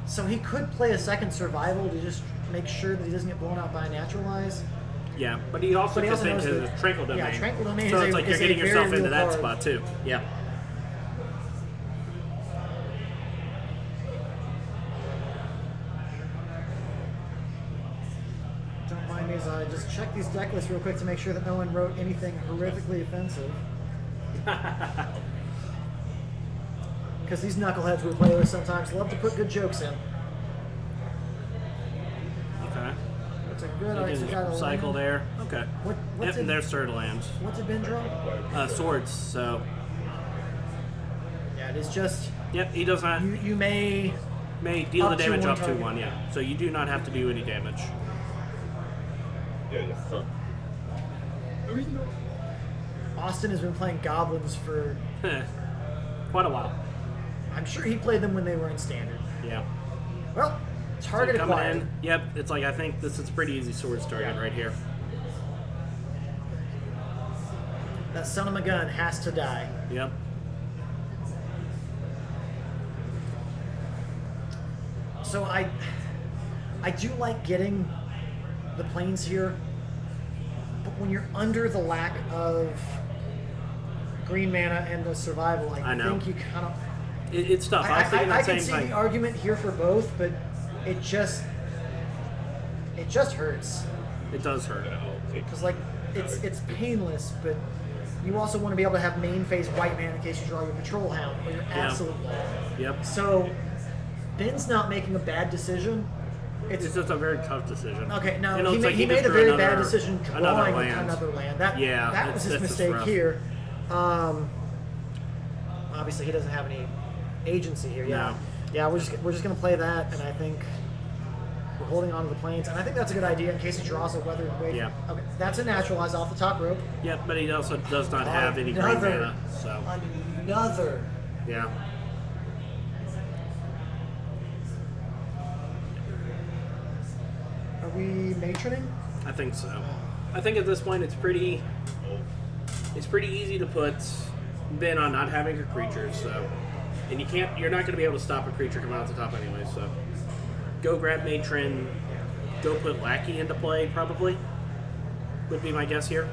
S2: So he could play a second survival to just make sure that he doesn't get blown out by a naturalize.
S4: Yeah, but he also
S2: But he
S4: could
S2: also
S4: think
S2: knows
S4: his
S2: that-
S4: Tranquil Domain.
S2: yeah, Tranquil Domain
S4: So
S2: is
S4: it's
S2: a-
S4: like you're
S2: is a
S4: getting
S2: very
S4: yourself into
S2: real
S4: that
S2: card.
S4: spot too. Yeah.
S2: Don't mind me as I just check these deck lists real quick to make sure that no one wrote anything horrifically offensive. Because these knuckleheads we play with sometimes love to put good jokes in.
S4: Okay.
S2: That's a good
S4: You
S2: idea.
S4: can cycle there. Okay.
S2: What
S4: Yep,
S2: did,
S4: and there's third land.
S2: what did Ben draw?
S4: Swords. So
S2: Yeah, it is just
S4: yep, he does not
S2: you may
S4: deal the
S2: up to
S4: damage
S2: one
S4: up to
S2: target.
S4: 1. Yeah. So you do not have to do any damage.
S5: Yeah, yeah. Huh.
S2: Austin has been playing Goblins for
S4: Quite a while.
S2: I'm sure he played them when they were in standard.
S4: Yeah.
S2: Well, target
S4: Coming
S2: acquired.
S4: in. Yep. It's like I think this is a pretty easy swords target
S2: Yeah.
S4: right here.
S2: That son of a gun has to die.
S4: Yep.
S2: So I do like getting the planes here, but when you're under the lack of green mana and the survival, I
S4: know.
S2: think you kind of.
S4: It's tough. I was thinking
S2: I
S4: the
S2: can
S4: same
S2: see
S4: thing.
S2: the argument here for both, but it just hurts
S4: It does hurt.
S2: because like it's painless, but you also want to be able to have main phase white mana in case you draw your patrol hound or your absolute low.
S4: Yep.
S2: So Ben's not making a bad decision.
S4: It's just a very tough decision.
S2: Okay, no,
S4: It
S2: he,
S4: looks like
S2: he made a
S4: just
S2: very
S4: drew
S2: bad decision drawing another land. That was his
S4: that's
S2: mistake
S4: rough.
S2: here. Obviously, he doesn't have any agency here. Yeah,
S4: No.
S2: yeah, we're just gonna play that, and I think we're holding on to the plains, and I think that's a good idea in case he draws a weathered wave.
S4: Yeah.
S2: Okay, that's a naturalize off the top rope.
S4: Yeah, but he also does not have any green
S2: Another-
S4: mana, so
S2: Another.
S4: yeah.
S2: Are we matroning?
S4: I think so. I think at this point it's pretty easy to put Ben on not having a creature, so and you're not gonna be able to stop a creature coming out the top anyway, so go grab Matron, go put Lackey into play probably. Would be my guess here.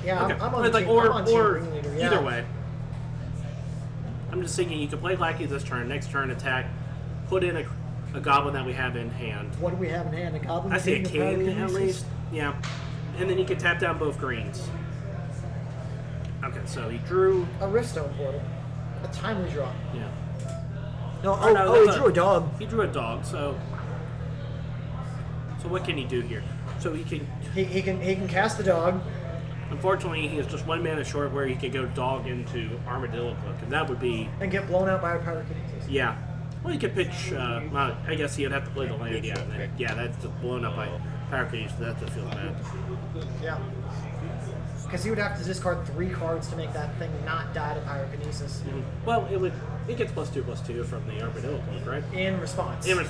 S2: Yeah,
S4: Okay.
S2: I'm on
S4: But,
S2: team,
S4: or
S2: I'm on team ringleader, yeah.
S4: either way. I'm just thinking you could play Lackey this turn, next turn attack, put in a goblin that we have in hand.
S2: What do we have in hand? A goblin?
S4: I see a
S2: King of
S4: king at
S2: Pyrokinesis?
S4: least. Yeah. And then you can tap down both greens. Okay, so he drew.
S2: A Riftstone portal. A timely draw.
S4: Yeah.
S2: No,
S4: no,
S2: he
S4: that's
S2: drew a dog.
S4: He drew a dog, so. So what can he do here? So he can.
S2: He can cast the dog.
S4: Unfortunately, he is just 1 mana short where he could go dog into Armadillo Cloak, and that would be.
S2: And get blown out by a Pyrokinesis.
S4: Yeah. Well, he could pitch. Well, I guess he would have to play the land. Yeah. And then, yeah, that's just blown up by Pyrokinesis. So that just feels bad.
S2: Yeah. Because he would have to discard 3 cards to make that thing not die to Pyrokinesis.
S4: Well, it gets +2/+2 from the Armadillo Cloak, right?
S2: In response.
S4: Damn.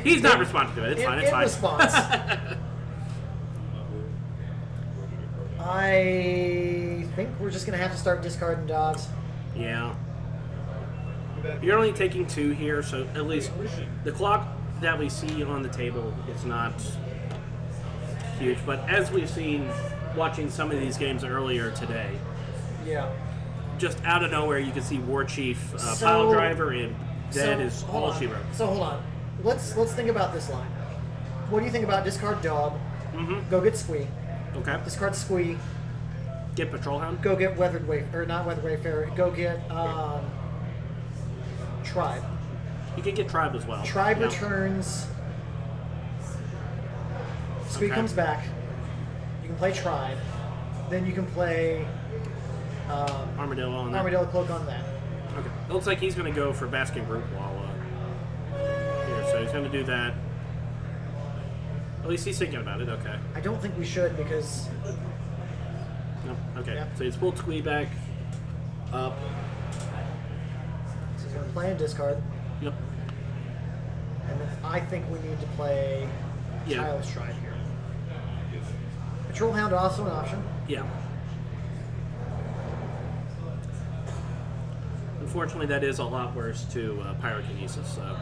S4: He's not responding to it. It's fine. It's
S2: in
S4: fine.
S2: response. I think we're just going to have to start discarding dogs.
S4: Yeah. You're only taking 2 here, so at least the clock that we see on the table is not huge. But as we've seen watching some of these games earlier today,
S2: Yeah.
S4: just out of nowhere you can see War Chief
S2: So-
S4: Pile Driver and that
S2: So,
S4: is
S2: hold
S4: all
S2: on.
S4: she wrote.
S2: So hold on. Let's think about this line. What do you think about discard dog?
S4: Mm-hmm.
S2: Go get Squee.
S4: Okay.
S2: Discard Squee.
S4: Get Patrol Hound.
S2: Go get Weathered Wayfarer, or not Weathered Wayfarer. Go get Tribe.
S4: You can get Tribe as well.
S2: Tribe
S4: Yeah.
S2: returns. Squee
S4: Okay.
S2: comes back. You can play Tribe. Then you can play
S4: Armadillo on that.
S2: Armadillo Cloak on that.
S4: Okay. It looks like he's going to go for Basking Group Wall here, so he's going to do that. At least he's thinking about it. Okay.
S2: I don't think we should because
S4: No. Okay.
S2: Yep.
S4: So he's pulled Squee back up.
S2: he's going to play and discard.
S4: Yep.
S2: And then I think we need to play
S4: Yeah.
S2: Tireless Tribe here. Patrol Hound also an option.
S4: Yeah. Unfortunately, that is a lot worse to Pyrokinesis. So.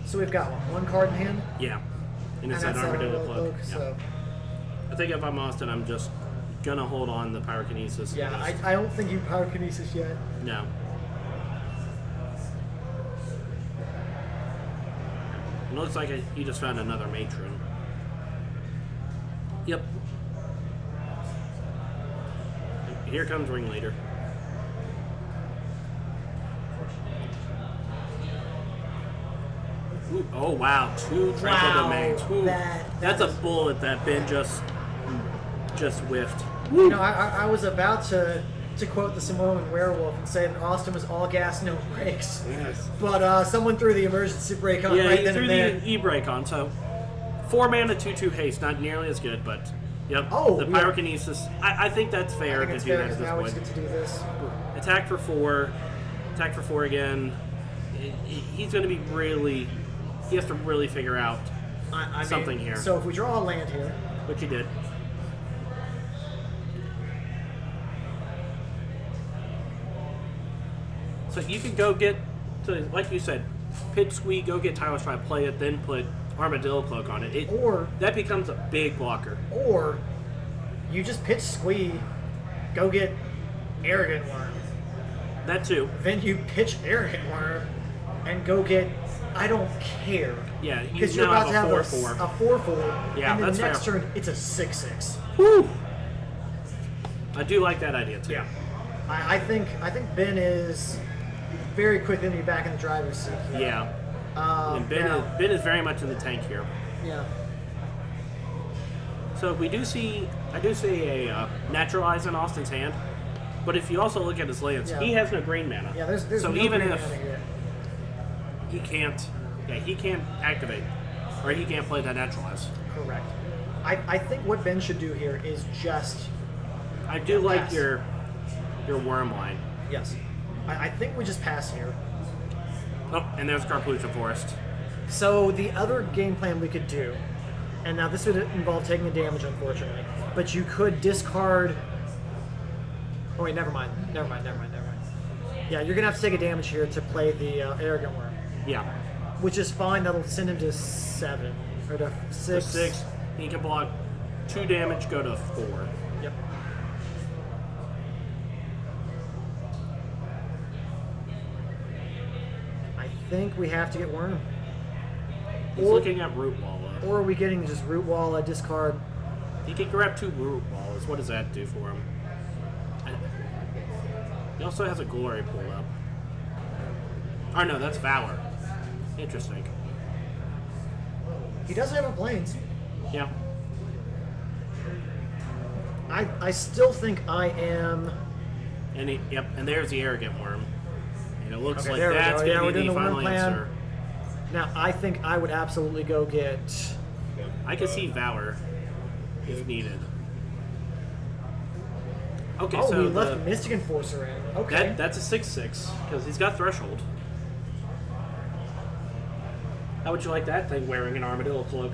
S2: So we've got one card in hand.
S4: Yeah. And it's
S2: and
S4: that
S2: that's
S4: Armadillo
S2: Armadillo
S4: Cloak.
S2: Cloak,
S4: Yeah.
S2: so
S4: I think if I'm Austin, I'm just gonna hold on the Pyrokinesis. and
S2: yeah,
S4: just-
S2: I don't think you Pyrokinesis yet.
S4: No. It looks like he just found another matron. Yep. Here comes Ringleader. Ooh, oh wow, 2 Tranquil
S2: Wow,
S4: Domains. Ooh, that's a
S2: was-
S4: bullet that Ben just whiffed.
S2: You know, I was about to quote the Samoan werewolf and say that Austin was all gas, no brakes.
S4: Yes.
S2: But someone threw the emergency brake on
S4: Yeah,
S2: right
S4: he
S2: then
S4: threw
S2: and there.
S4: the E-brake on, so 4 mana, 2/2 haste, not nearly as good, but yep.
S2: Oh,
S4: the
S2: yeah.
S4: Pyrokinesis. I think that's
S2: I
S4: fair
S2: think
S4: to
S2: it's
S4: do
S2: fair
S4: that
S2: because
S4: at
S2: now we
S4: this
S2: just
S4: point.
S2: get to do this.
S4: Attack for 4. Attack for 4 again. He's going to be really. He has to really figure out
S2: I mean,
S4: something here,
S2: So if we draw a land here,
S4: which he did. So you can go get, so like you said, pitch Squee, go get Tyler's Tribe, play it, then put Armadillo Cloak on it.
S2: or
S4: That becomes a big blocker.
S2: you just pitch Squee, go get Arrogant Worm.
S4: That too.
S2: Then you pitch Arrogant Worm and go get I don't care.
S4: Yeah, you
S2: Because you're
S4: now
S2: about to have
S4: have a
S2: a
S4: 4-4.
S2: 4-4,
S4: Yeah,
S2: and the
S4: that's
S2: next
S4: fair.
S2: turn it's a 6-6.
S4: Whew. I do like that idea too.
S2: Yeah. I think Ben is very quickly going to be back in the driver's seat.
S4: Yeah. And
S2: now-
S4: Ben is very much in the tank here.
S2: Yeah.
S4: So I do see a naturalize in Austin's hand, but if you also look at his lands,
S2: Yeah.
S4: he has no green mana.
S2: Yeah, there's
S4: so
S2: no
S4: even
S2: green
S4: if
S2: mana here.
S4: he can't activate, or he can't play that naturalize.
S2: Correct. I think what Ben should do here is just
S4: I do like
S2: pass.
S4: your worm line.
S2: yes. I think we just pass here.
S4: Oh, and there's Carplucha Forest.
S2: So the other game plan we could do, and now this would involve taking a damage, unfortunately, but you could discard. Oh wait, never mind. Yeah, you're gonna have to take a damage here to play the Arrogant Worm,
S4: Yeah.
S2: which is fine. That'll send him to 7 or to 6.
S4: So 6. He can block 2 damage, go to 4.
S2: Yep. I think we have to get Worm.
S4: He's
S2: Or-
S4: looking at Root Wall.
S2: Or are we getting just Root Wall, a discard?
S4: He can grab 2 Root Walls. What does that do for him? He also has a Glory pulled up. Oh no, that's Valor. Interesting.
S2: He doesn't have a Plains.
S4: Yeah.
S2: I still think I am.
S4: And and there's the Arrogant Worm. And it looks
S2: Okay,
S4: like
S2: there we
S4: that's
S2: go. Yeah,
S4: going
S2: we're
S4: to be
S2: doing
S4: the
S2: the worm
S4: final
S2: plan.
S4: answer.
S2: Now, I think I would absolutely go get.
S4: I can see Valor if needed. Okay,
S2: Oh,
S4: so
S2: we left Mystic Enforcer in. Okay.
S4: that's a 6/6 because he's got Threshold. How would you like that thing wearing an Armadillo cloak?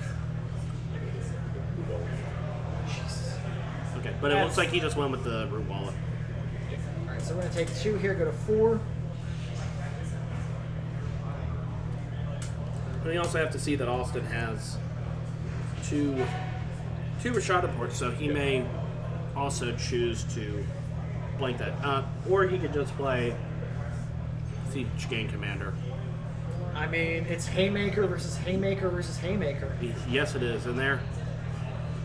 S4: Okay, but it looks
S2: That's-
S4: like he just went with the Root Wallet.
S2: Alright, so we're going to take 2 here, go to 4.
S4: And you also have to see that Austin has two Rashada ports, so he may also choose to blank that. Or he could just play Siege Gang Commander.
S2: I mean, it's Haymaker versus Haymaker versus Haymaker.
S4: Yes, it is. And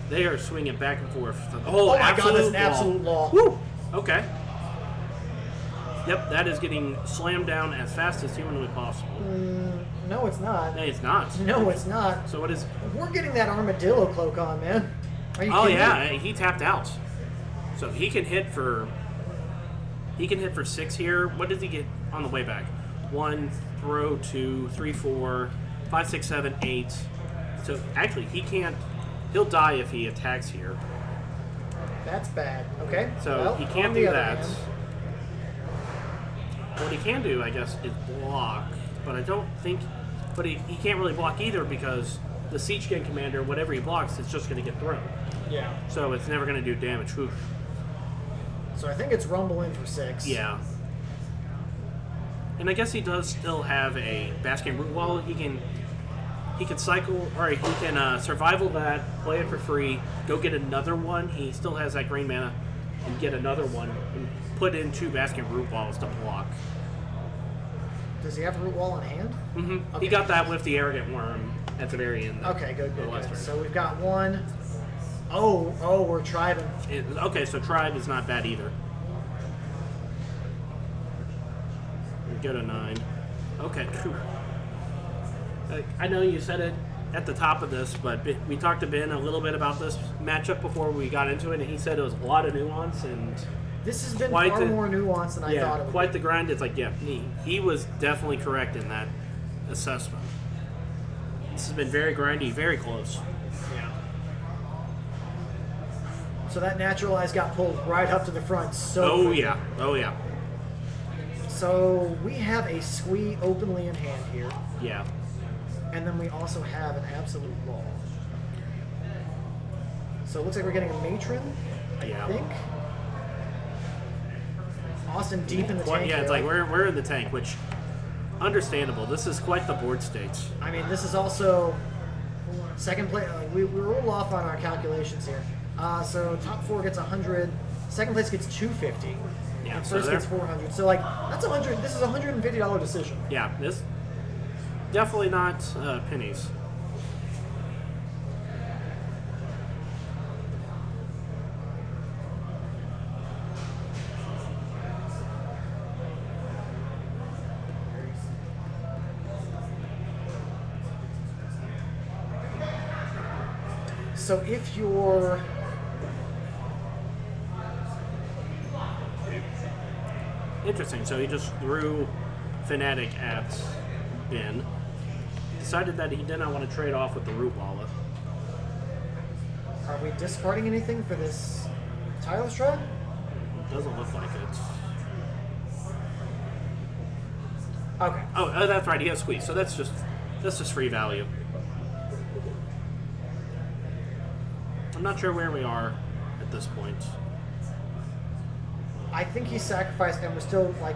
S4: they are swinging back and forth.
S2: Oh my god,
S4: absolute
S2: that's an absolute law.
S4: Woo! Okay. Yep, that is getting slammed down as fast as humanly possible.
S2: No, it's not.
S4: No, it's not.
S2: No, it's not.
S4: So what is...
S2: We're getting that Armadillo cloak on, man. Are you
S4: Oh
S2: kidding
S4: yeah,
S2: me?
S4: he tapped out. So he can hit for 6 here. What does he get on the way back? 1, throw 2, 3, 4, 5, 6, 7, 8. So actually he can't. He'll die if he attacks here.
S2: That's bad. Okay.
S4: So
S2: well,
S4: he can't
S2: on
S4: do
S2: the other
S4: that.
S2: hand-
S4: What he can do, I guess, is block. But I don't think. But he can't really block either because the Siege Gang Commander, whatever he blocks, it's just going to get thrown.
S2: Yeah.
S4: So it's never going to do damage. Oof.
S2: So I think it's Rumble in for 6.
S4: Yeah. And I guess he does still have a Basking Root Wall. He can cycle, or he can survival that, play it for free, go get another one. He still has that green mana, and get another one, and put in 2 Basking Root Walls to block.
S2: Does he have a Root Wall in hand?
S4: Mm-hmm.
S2: Okay.
S4: He got that with the Arrogant Worm at the very end.
S2: Okay, good.
S4: The last turn.
S2: So we've got 1. Oh, we're tribing.
S4: Okay, so Tribe is not bad either. We go to 9. Okay. Phew. I know you said it at the top of this, but we talked to Ben a little bit about this matchup before we got into it, and he said it was a lot of nuance and
S2: This has been
S4: Quite
S2: far
S4: the-
S2: more nuanced than I thought it would
S4: quite
S2: be.
S4: the grind. It's like, yeah, he was definitely correct in that assessment. This has been very grindy, very close.
S2: Yeah. So that Naturalize got pulled right up to the front so
S4: Oh
S2: quickly.
S4: yeah, oh yeah,
S2: So we have a Squee openly in hand here,
S4: yeah.
S2: and then we also have an Absolute Law. So it looks like we're getting a Matron, I
S4: Yeah.
S2: think. Austin deep in the tank.
S4: Yeah, it's
S2: here.
S4: like we're in the tank, which understandable. This is quite the board state.
S2: I mean, this is also second place. We're a little off on our calculations here. So top 4 gets 100. Second place gets 250.
S4: Yeah,
S2: And
S4: so
S2: first
S4: there-
S2: gets 400. So like that's 100. This is a $150 decision.
S4: Yeah, this definitely not pennies.
S2: So if you're...
S4: Interesting. So he just threw Fnatic at Ben. Decided that he did not want to trade off with the Root Wallet.
S2: Are we discarding anything for this tireless tribe?
S4: Doesn't look like it.
S2: Okay.
S4: Oh, that's right. He has squeeze. So that's just free value. I'm not sure where we are at this point.
S2: I think he sacrificed and we're still like...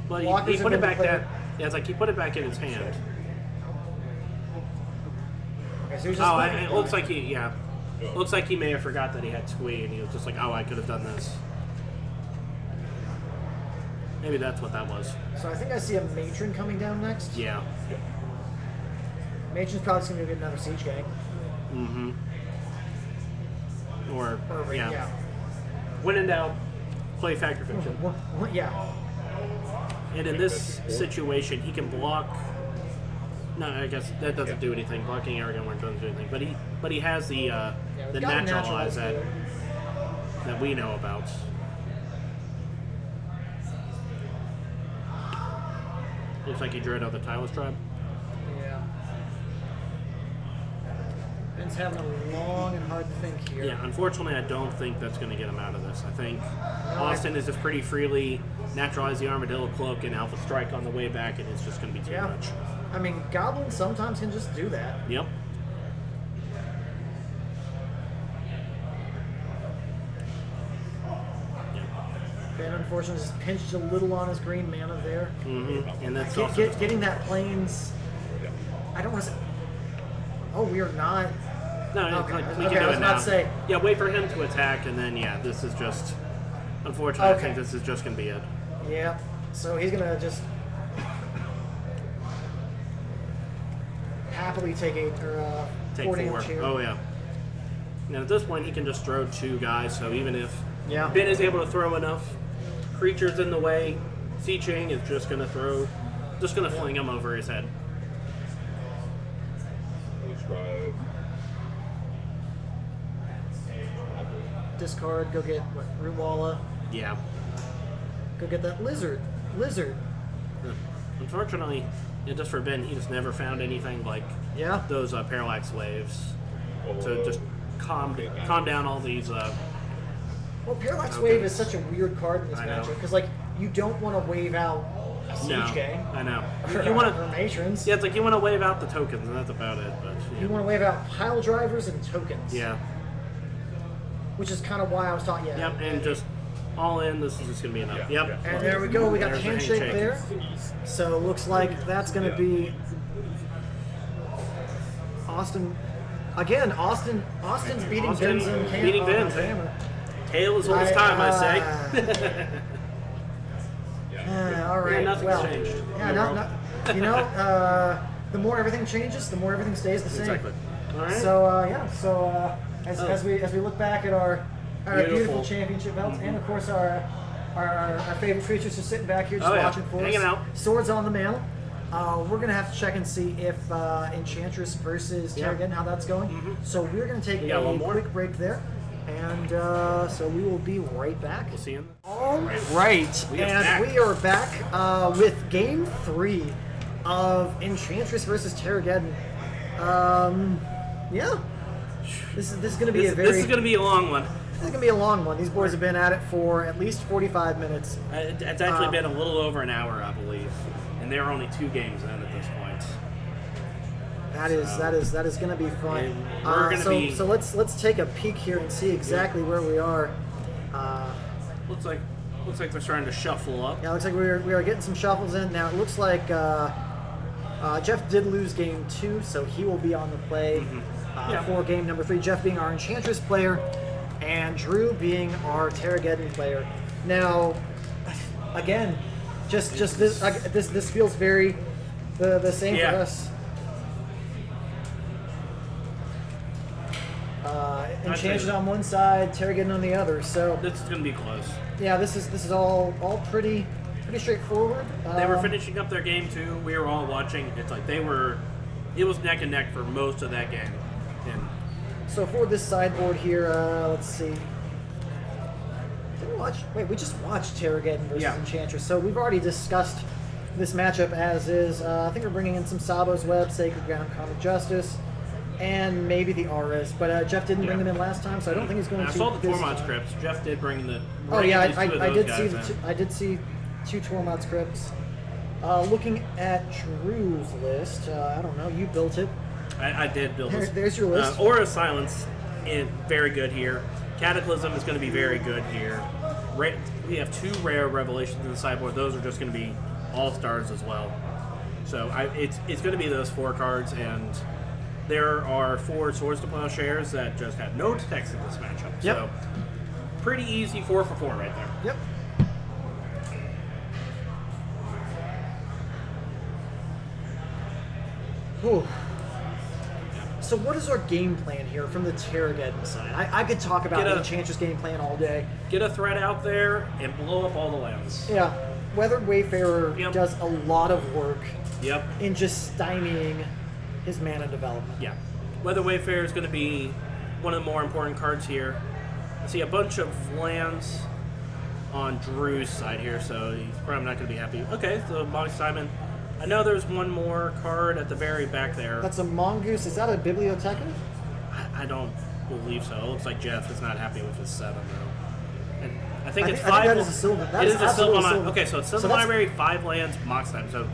S4: But
S2: Blockers
S4: he
S2: have
S4: put it
S2: been
S4: back
S2: declared.
S4: that. Yeah, it's like he put it back in his hand.
S2: Okay, so he's just
S4: Oh,
S2: looking
S4: it
S2: for
S4: looks like looks like he may have forgot that he had squee, and he was just like, "Oh, I could have done this." Maybe that's what that was.
S2: So I think I see a matron coming down next.
S4: Yeah.
S2: Matron's probably just going to get another siege gang.
S4: Mm-hmm. Or
S2: Yeah.
S4: yeah. When in doubt, play Factor Fiction.
S2: Yeah.
S4: And in this situation, he can block. No, I guess that doesn't do anything. Blocking Arrogant Word doesn't do anything. But he has the
S2: we've got
S4: naturalize that
S2: here.
S4: that we know about. Looks like he drew another Tireless Tribe.
S2: Yeah. Ben's having a long and hard think here.
S4: Yeah, unfortunately, I don't think that's going to get him out of this. I think Austin is just pretty freely naturalize the Armadillo Cloak and Alpha Strike on the way back, and it's just going to be too
S2: Yeah.
S4: much.
S2: I mean, Goblins sometimes can just do that.
S4: Yep.
S2: Ben, unfortunately, just pinched a little on his green mana there.
S4: Mm-hmm. And that's also
S2: Getting that plains... I don't want to say... Oh, we are not...
S4: no.
S2: Okay,
S4: Like, we
S2: okay,
S4: can
S2: I
S4: do
S2: was
S4: it
S2: about
S4: now.
S2: to say...
S4: Yeah, wait for him to attack, and then this is just. Unfortunately,
S2: Okay.
S4: I think this is just going to be it.
S2: Yeah. So he's going to just... happily take
S4: Take
S2: 4
S4: 4.
S2: damage here.
S4: Oh yeah. And at this point, he can just throw 2 guys. So even if
S2: Yeah.
S4: Ben is able to throw enough creatures in the way, Si Ching is just going to fling him over his head.
S5: Tribe.
S2: Discard, go get, Ruwala.
S4: Yeah.
S2: Go get that lizard.
S4: Unfortunately, just for Ben, he just never found anything like
S2: Yeah.
S4: those parallax waves to just calm down all these.
S2: Well, Parallax
S4: Okay.
S2: Wave is such a weird card in this
S4: I know.
S2: matchup because, like, you don't want to wave out a siege
S4: No,
S2: gang.
S4: I know.
S2: Or,
S4: You want
S2: or
S4: to.
S2: matrons.
S4: Yeah, it's like you want to wave out the tokens, and that's about it. But yeah.
S2: You want to wave out pile drivers and tokens.
S4: Yeah.
S2: Which is kind of why I was talking. Yeah.
S4: Yep. And just all in. This is just gonna be enough.
S5: Yeah,
S4: Yep.
S5: yeah.
S2: And there we go. We got the
S4: There's the
S2: handshake
S4: handshake.
S2: there. So looks like that's going to be Austin. Again, Austin's beating
S4: Austin
S2: Ben's and Cam
S4: beating
S2: on
S4: Ben's.
S2: the hammer.
S4: Tail is all his time, I say.
S2: All right.
S4: nothing's
S2: well,
S4: changed.
S2: Yeah, the more everything changes, the more everything stays the same.
S4: Exactly. All right.
S2: So as we look back at our beautiful
S4: Beautiful.
S2: championship belts, and of course our favorite creatures just sitting back here just
S4: Oh, yeah.
S2: watching for
S4: Hanging
S2: us.
S4: out.
S2: Swords on the mantle. We're gonna have to check and see if Enchantress versus
S4: Yeah.
S2: Terragen, how that's going. So we're gonna take
S4: We got one
S2: a
S4: more.
S2: quick break there, and so we will be right back.
S4: We'll see you.
S2: All right,
S4: We are
S2: and
S4: back.
S2: we are back with Game 3 of Enchantress versus Terrageddon. Yeah, this is going to be
S4: This is gonna be a long one.
S2: a long one. These boys have been at it for at least 45 minutes.
S4: It's actually been a little over an hour, I believe, and there are only 2 games in at this point.
S2: That is going to be fun.
S4: And we're gonna be-
S2: So let's take a peek here and see exactly where we are.
S4: Looks like they're starting to shuffle up.
S2: Yeah, it looks like we are getting some shuffles in now. It looks like Jeff did lose game 2, so he will be on the play
S4: Yeah.
S2: for game number 3. Jeff being our Enchantress player, and Drew being our Terrageddon player. Now, again, just this feels very The same
S4: Yeah.
S2: for us. Enchanted on one side, Terragon on the other. So
S4: This is going to be close.
S2: yeah, this is all pretty straightforward.
S4: They were finishing up their game too. We were all watching. It's like it was neck and neck for most of that game. And
S2: So for this sideboard here, let's see. We just watched Terragon versus
S4: Yeah.
S2: Enchantress. So we've already discussed this matchup as is. I think we're bringing in some Sabo's Web, Sacred Ground, Common Justice, and maybe the Auras. But Jeff didn't bring them in last time, so I don't think he's going
S4: I
S2: to.
S4: saw the
S2: this
S4: Tormod
S2: time.
S4: scripts. Jeff did bring the.
S2: Oh yeah,
S4: at least two of
S2: I
S4: those
S2: did see
S4: guys in.
S2: I did see 2 Tormod scripts. Looking at Drew's list, I don't know. You built it.
S4: I did build this.
S2: There's your list.
S4: Aura of Silence is very good here. Cataclysm is going to be very good here. We have 2 rare revelations in the sideboard. Those are just going to be all stars as well. So it's going to be those 4 cards, and there are 4 Swords to Plowshares that just have no text in this matchup.
S2: Yep.
S4: So pretty easy 4 for 4 right there.
S2: Yep. Whew. So what is our game plan here from the Terragon side? I could talk about the Enchantress game plan all day.
S4: Get a threat out there and blow up all the lands.
S2: Yeah. Weathered Wayfarer
S4: Yep.
S2: does a lot of work
S4: Yep.
S2: in just stymieing his mana development.
S4: Yeah. Weather Wayfarer is going to be one of the more important cards here. I see a bunch of lands on Drew's side here, so he's probably not going to be happy. Okay, so Monk Simon. I know there's one more card at the very back there.
S2: That's a Mongoose. Is that a Biblioteca?
S4: I don't believe so. It looks like Jeff is not happy with his 7, though. And I think
S2: I
S4: it's
S2: think
S4: 5.
S2: that is a Sylvan. That
S4: It
S2: is
S4: is a
S2: absolutely
S4: Sylvan.
S2: Sylvan.
S4: Okay, so it's Sylvan
S2: So that's-
S4: Library, 5 lands, Mox Time. So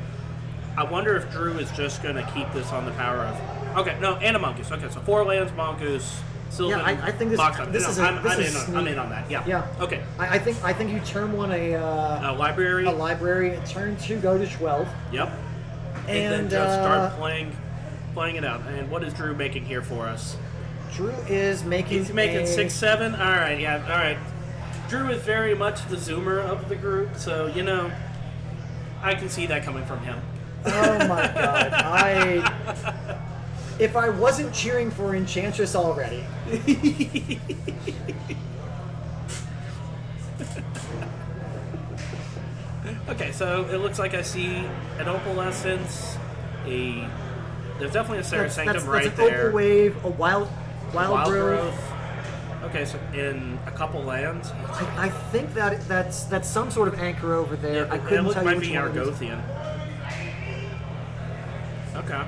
S4: I wonder if Drew is just going to keep this on the power of. Okay, no, and a Mongoose. Okay, so 4 lands, Mongoose, Sylvan.
S2: Yeah, I think this-
S4: Mox Time.
S2: this
S4: No,
S2: is a-
S4: I'm
S2: this
S4: in
S2: is
S4: on-
S2: sneak.
S4: I'm in on that. Yeah.
S2: Yeah.
S4: Okay.
S2: I think you turn one
S4: A library.
S2: a library, turn 2 go to 12.
S4: Yep. And then
S2: And
S4: just start playing it out. And what is Drew making here for us?
S2: Drew is making
S4: He's making
S2: a,
S4: 6-7. All right, yeah, all right. Drew is very much the zoomer of the group, so I can see that coming from him.
S2: Oh my god! If I wasn't cheering for Enchantress already,
S4: Okay, so it looks like I see an Opalescence, there's definitely a Sarah Sanctum right
S2: that's an
S4: there.
S2: Opal Wave, a Wild Growth.
S4: Okay, so in a couple lands.
S2: I think that's some sort of anchor over there. I couldn't tell you
S4: might
S2: which
S4: be
S2: one it is.
S4: Argothian. Okay.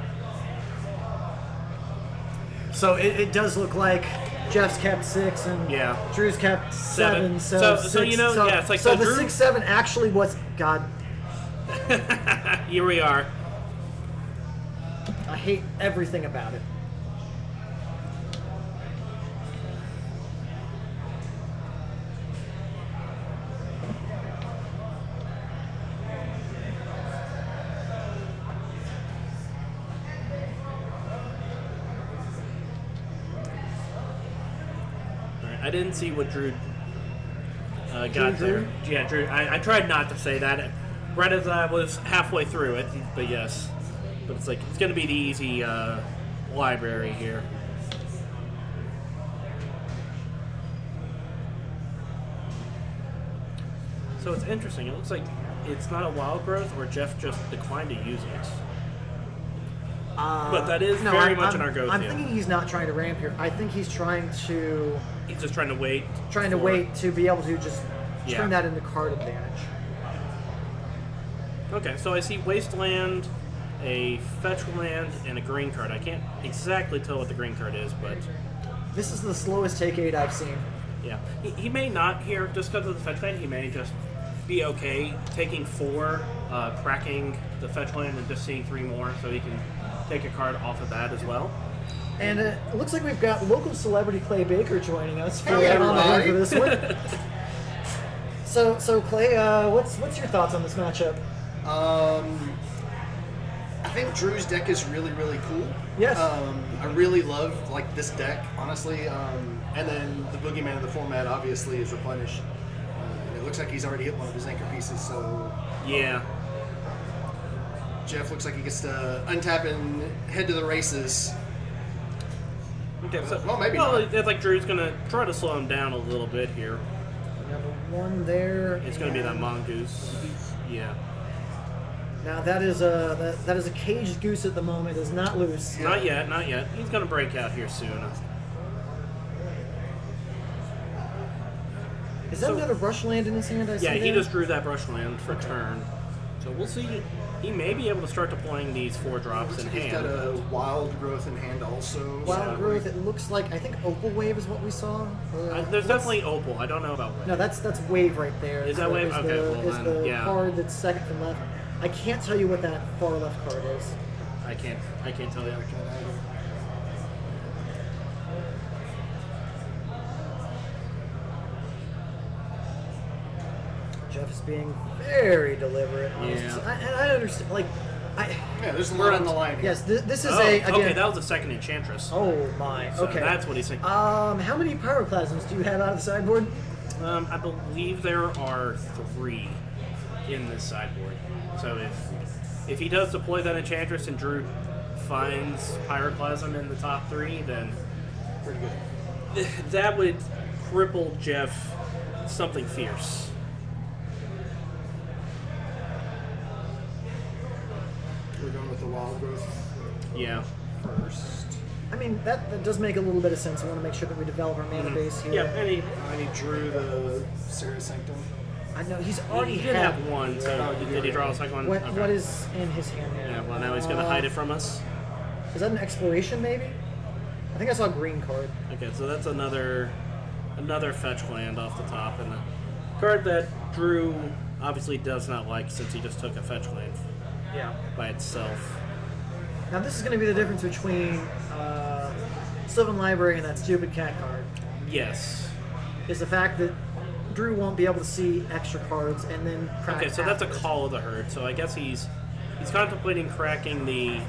S2: So it does look like Jeff's kept 6 and
S4: Yeah.
S2: Drew's kept 7.
S4: So
S2: So
S4: it's like
S2: so
S4: so
S2: the
S4: Drew,
S2: 6-7 actually was God.
S4: here we are.
S2: I hate everything about it.
S4: All right, I didn't see what Drew got
S2: Drew?
S4: there. Yeah, Drew. I tried not to say that right as I was halfway through it, but yes. But it's going to be the easy library here. So it's interesting. It looks like it's not a wild growth, or Jeff just declined to use it. But that is very much an Argothian.
S2: I'm thinking he's not trying to ramp here. I think he's trying to
S4: He's just trying to wait.
S2: wait to be able to just
S4: Yeah.
S2: turn that into card advantage.
S4: Okay, so I see Wasteland, a fetch land, and a green card. I can't exactly tell what the green card is, but
S2: This is the slowest take 8 I've seen.
S4: yeah. He may not here, just because of the fetch land, he may just be okay taking 4, cracking the fetch land, and just seeing 3 more, so he can take a card off of that as well.
S2: And it looks like we've got local celebrity Clay Baker joining us for,
S7: Hey,
S2: on the line for
S7: everybody.
S2: this one. So Clay, what's your thoughts on this matchup?
S7: I think Drew's deck is really, really cool.
S2: Yes.
S7: I really love this deck, honestly. And then the boogeyman of the format obviously is Replenish. And it looks like he's already hit one of his anchor pieces, so
S4: Yeah.
S7: Jeff looks like he gets to untap and head to the races.
S4: Okay, so
S7: Well, maybe
S4: well,
S7: not.
S4: it's like Drew's gonna try to slow him down a little bit here.
S2: Number 1 there.
S4: It's gonna be that
S2: and-
S4: mongoose. Yeah.
S2: Now that is a caged goose at the moment. Is not loose.
S4: Not yet, not yet. He's gonna break out here soon.
S2: Is that
S4: So-
S2: another brush land in his hand? I see
S4: Yeah, he
S2: there?
S4: just drew that brushland for turn. So we'll see. He may be able to start deploying these 4 drops in
S7: He's got
S4: hand.
S7: a wild growth in hand also.
S2: Wild growth. It looks like I think Opal Wave is what we saw.
S4: There's
S2: what's-
S4: definitely opal. I don't know about red.
S2: No, that's wave right there.
S4: Is that wave?
S2: Is
S4: Okay,
S2: the,
S4: well
S2: is
S4: then,
S2: the
S4: yeah.
S2: card that's second from left. I can't tell you what that far left card is.
S4: I can't tell you.
S2: Jeff is being very deliberate. Honestly.
S4: Yeah.
S2: And I understand. Like,
S7: Yeah, there's a lot on the line.
S2: yes, this is
S4: Oh,
S2: again.
S4: okay, that was a second enchantress.
S2: Oh my.
S4: So
S2: Okay.
S4: that's what he's saying.
S2: How many pyroclasms do you have out of the sideboard?
S4: I believe there are 3 in this sideboard. So if he does deploy that enchantress and Drew finds pyroclasm in the top 3, then
S7: Pretty good.
S4: that would cripple Jeff something fierce.
S7: We're going with the wild growth
S4: Yeah.
S7: first.
S2: I mean, that does make a little bit of sense. I want to make sure that we develop our mana base here.
S4: Yeah, and he
S7: And he drew the Sarah Sanctum.
S2: I know he's already
S4: did
S2: had
S4: have 1, so did he draw a second one?
S2: What,
S4: Okay.
S2: what is in his hand now?
S4: Yeah, well now he's going to hide it from us.
S2: Is that an exploration, maybe? I think I saw a green card.
S4: Okay, so that's another fetch land off the top, and a card that Drew obviously does not like since he just took a fetch land
S2: Yeah.
S4: by itself.
S2: Now this is going to be the difference between Sylvan Library and that stupid cat card.
S4: Yes.
S2: Is the fact that Drew won't be able to see extra cards and then crack.
S4: Okay, so that's a
S2: afterwards.
S4: call of the herd. So I guess he's contemplating cracking the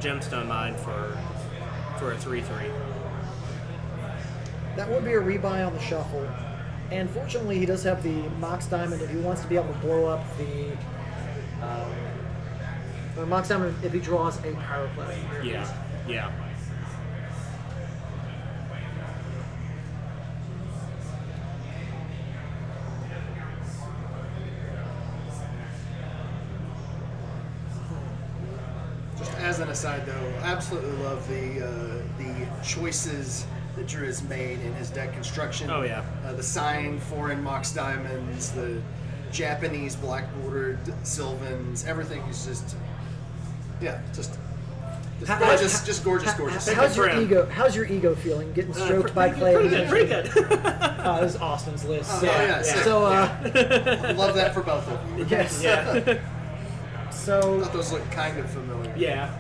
S4: gemstone mine for a 3/3.
S2: That would be a rebuy on the shuffle. And fortunately, he does have the Mox Diamond if he wants to be able to blow up the. Or Mox Diamond if he draws a Pyroclasm.
S4: Yeah, yeah.
S7: Just as an aside, though, absolutely love the choices that Drew has made in his deck construction.
S4: Oh, yeah.
S7: The signed foreign Mox Diamonds, the Japanese black bordered Sylvans, everything is just, yeah, just gorgeous, just gorgeous, gorgeous.
S2: How's your
S4: Brown.
S2: ego? How's your ego feeling? Getting stroked by Clay?
S4: Pretty good.
S2: This is Austin's list.
S7: Oh, yeah,
S2: So,
S7: love that for both of you.
S2: yes.
S4: Yeah.
S2: So
S7: I thought those looked kind of familiar.
S4: Yeah.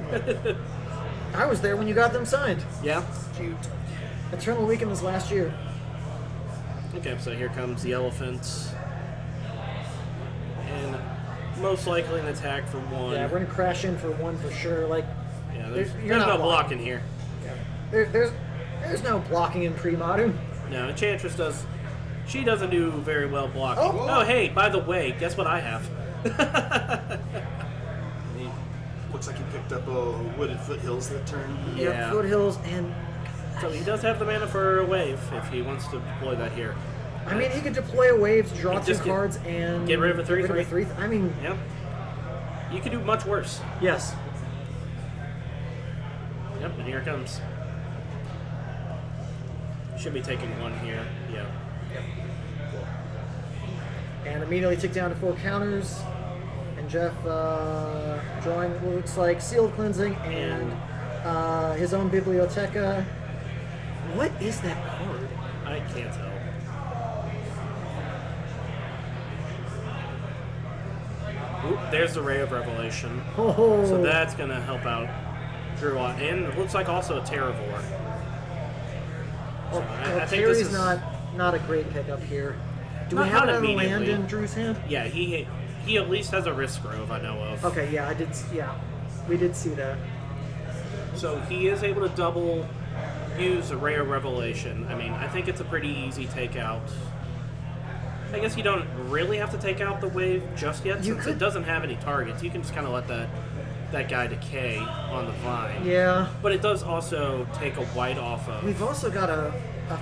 S2: I was there when you got them signed.
S4: Yeah.
S7: Cute.
S2: Eternal Weekend was last year.
S4: Okay, so here comes the elephant. And most likely an attack for 1.
S2: Yeah, we're gonna crash in for 1 for sure. Like,
S4: Yeah,
S2: You're
S4: there's
S2: not
S4: no
S2: blocking.
S4: blocking here.
S2: there's no blocking in pre-modern.
S4: No, Enchantress does. She doesn't do very well blocking.
S2: Oh.
S4: Oh, hey, by the way, guess what I have?
S7: He looks like he picked up a wooded foothills that turn.
S4: Yeah.
S2: Foothills, and
S4: So he does have the mana for a wave if he wants to deploy that here.
S2: I mean, he could deploy a wave to draw
S4: And
S2: 2
S4: just
S2: cards and
S4: get rid of a 3/3.
S2: 3/3. I mean,
S4: Yeah. You could do much worse.
S2: yes.
S4: Yep, and here it comes. Should be taking 1 here. Yeah.
S2: And immediately tick down to 4 counters. And Jeff drawing what looks like Sealed Cleansing and his own Biblioteca. What is that card?
S4: I can't tell. Oop, there's the Ray of Revelation.
S2: Oh,
S4: So that's going to help out Drew on. And it looks like also a Terravore.
S2: oh,
S4: I think
S2: Terry's
S4: this is-
S2: not a great pickup here. Do we
S4: Not-
S2: have
S4: not
S2: another land
S4: immediately.
S2: in Drew's hand?
S4: Yeah, he at least has a Risk Grove I know of.
S2: Okay, yeah, we did see that.
S4: So he is able to double use a Ray of Revelation. I mean, I think it's a pretty easy takeout. I guess you don't really have to take out the wave just yet
S2: You
S4: since
S2: could-
S4: it doesn't have any targets. You can just kind of let that that guy decay on the vine.
S2: Yeah.
S4: But it does also take a white off of.
S2: We've also got a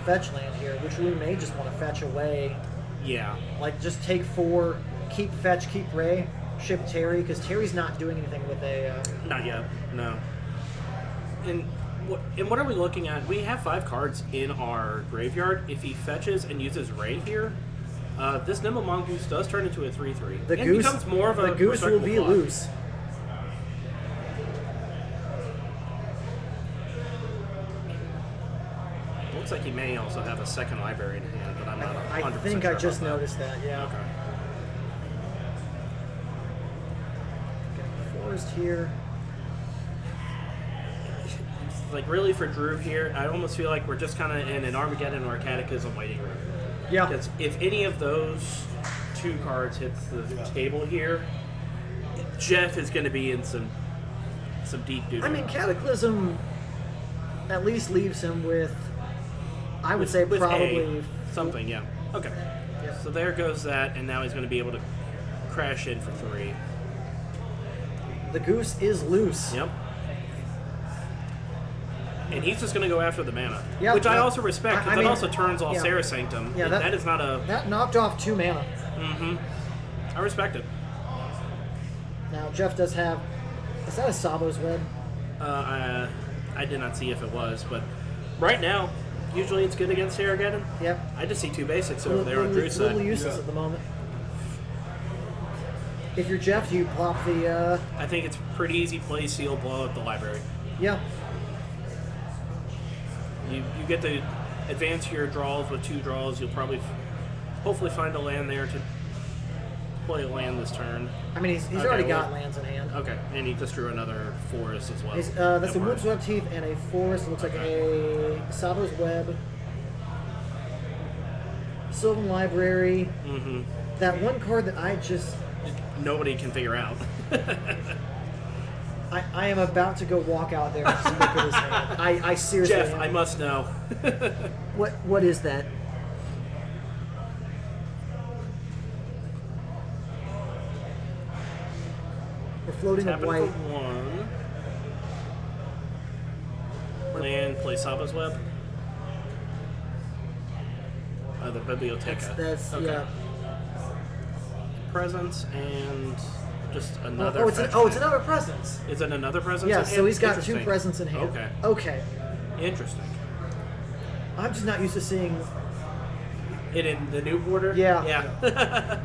S2: fetch land here, which we may just want to fetch away.
S4: Yeah.
S2: Like, just take 4, keep fetch, keep Ray, ship Terry, because Terry's not doing anything with a...
S4: Not yet, no. And what are we looking at? We have 5 cards in our graveyard. If he fetches and uses Ray here, this Nimble Mongoose does turn into a 3/3.
S2: The
S4: and
S2: goose
S4: becomes more of a
S2: the goose will
S4: respectable
S2: be
S4: block.
S2: loose.
S4: Looks like he may also have a second library in hand, but I'm not 100%
S2: I think
S4: sure
S2: I just
S4: about
S2: noticed that, yeah.
S4: Okay.
S2: Forest here.
S4: Like, really, for Drew here, I almost feel like we're just kind of in an Armageddon or a Cataclysm waiting room.
S2: Yeah.
S4: Because if any of those 2 cards hits the table here, Jeff is going to be in some deep doo-doo.
S2: I mean, Cataclysm at least leaves him with, I would say,
S4: With
S2: probably...
S4: something, yeah. Okay.
S2: Yeah.
S4: So there goes that, and now he's going to be able to crash in for 3.
S2: The goose is loose.
S4: Yep. And he's just going to go after the mana,
S2: Yeah,
S4: which I
S2: yeah.
S4: also respect,
S2: I
S4: because
S2: mean,
S4: it also turns off
S2: yeah.
S4: Sarah Sanctum.
S2: Yeah,
S4: and that is not a...
S2: That knocked off 2 mana.
S4: I respect it.
S2: Now, Jeff does have... Is that a Sabo's Web?
S4: I did not see if it was, but right now, usually it's good against Armageddon.
S2: Yep.
S4: I just see 2 basics over there on Drew's
S2: Little
S4: side.
S2: useless at the moment. If you're Jeff, you plop the...
S4: I think it's pretty easy play, seal, blow up the library.
S2: Yeah.
S4: You get to advance your draws with 2 draws. You'll probably, hopefully, find a land there to play a land this turn.
S2: I mean, he's
S4: Okay,
S2: already
S4: well-
S2: got lands in hand.
S4: Okay, and he just drew another forest as well.
S2: That's a Wood's Web Teeth and a Forest. It looks like a Sabo's Web. Sylvan Library.
S4: Mm-hmm.
S2: That one card that I just...
S4: Nobody can figure out.
S2: I am about to go walk out there and just look at his hand. I seriously
S4: Jeff,
S2: am.
S4: I must know.
S2: What is that? We're floating a
S4: Tapping
S2: white.
S4: for 1. Land, play Saba's Web. The Biblioteca.
S2: That's
S4: okay.
S2: yeah.
S4: Presence and just another.
S2: Oh, it's
S4: fetch
S2: it's
S4: land.
S2: another presence.
S4: Is it another presence?
S2: Yeah,
S4: in
S2: so
S4: hand?
S2: he's got 2
S4: Interesting.
S2: presents in hand.
S4: Okay.
S2: Okay.
S4: Interesting.
S2: I'm just not used to seeing.
S4: It in the new border?
S2: Yeah.
S4: Yeah.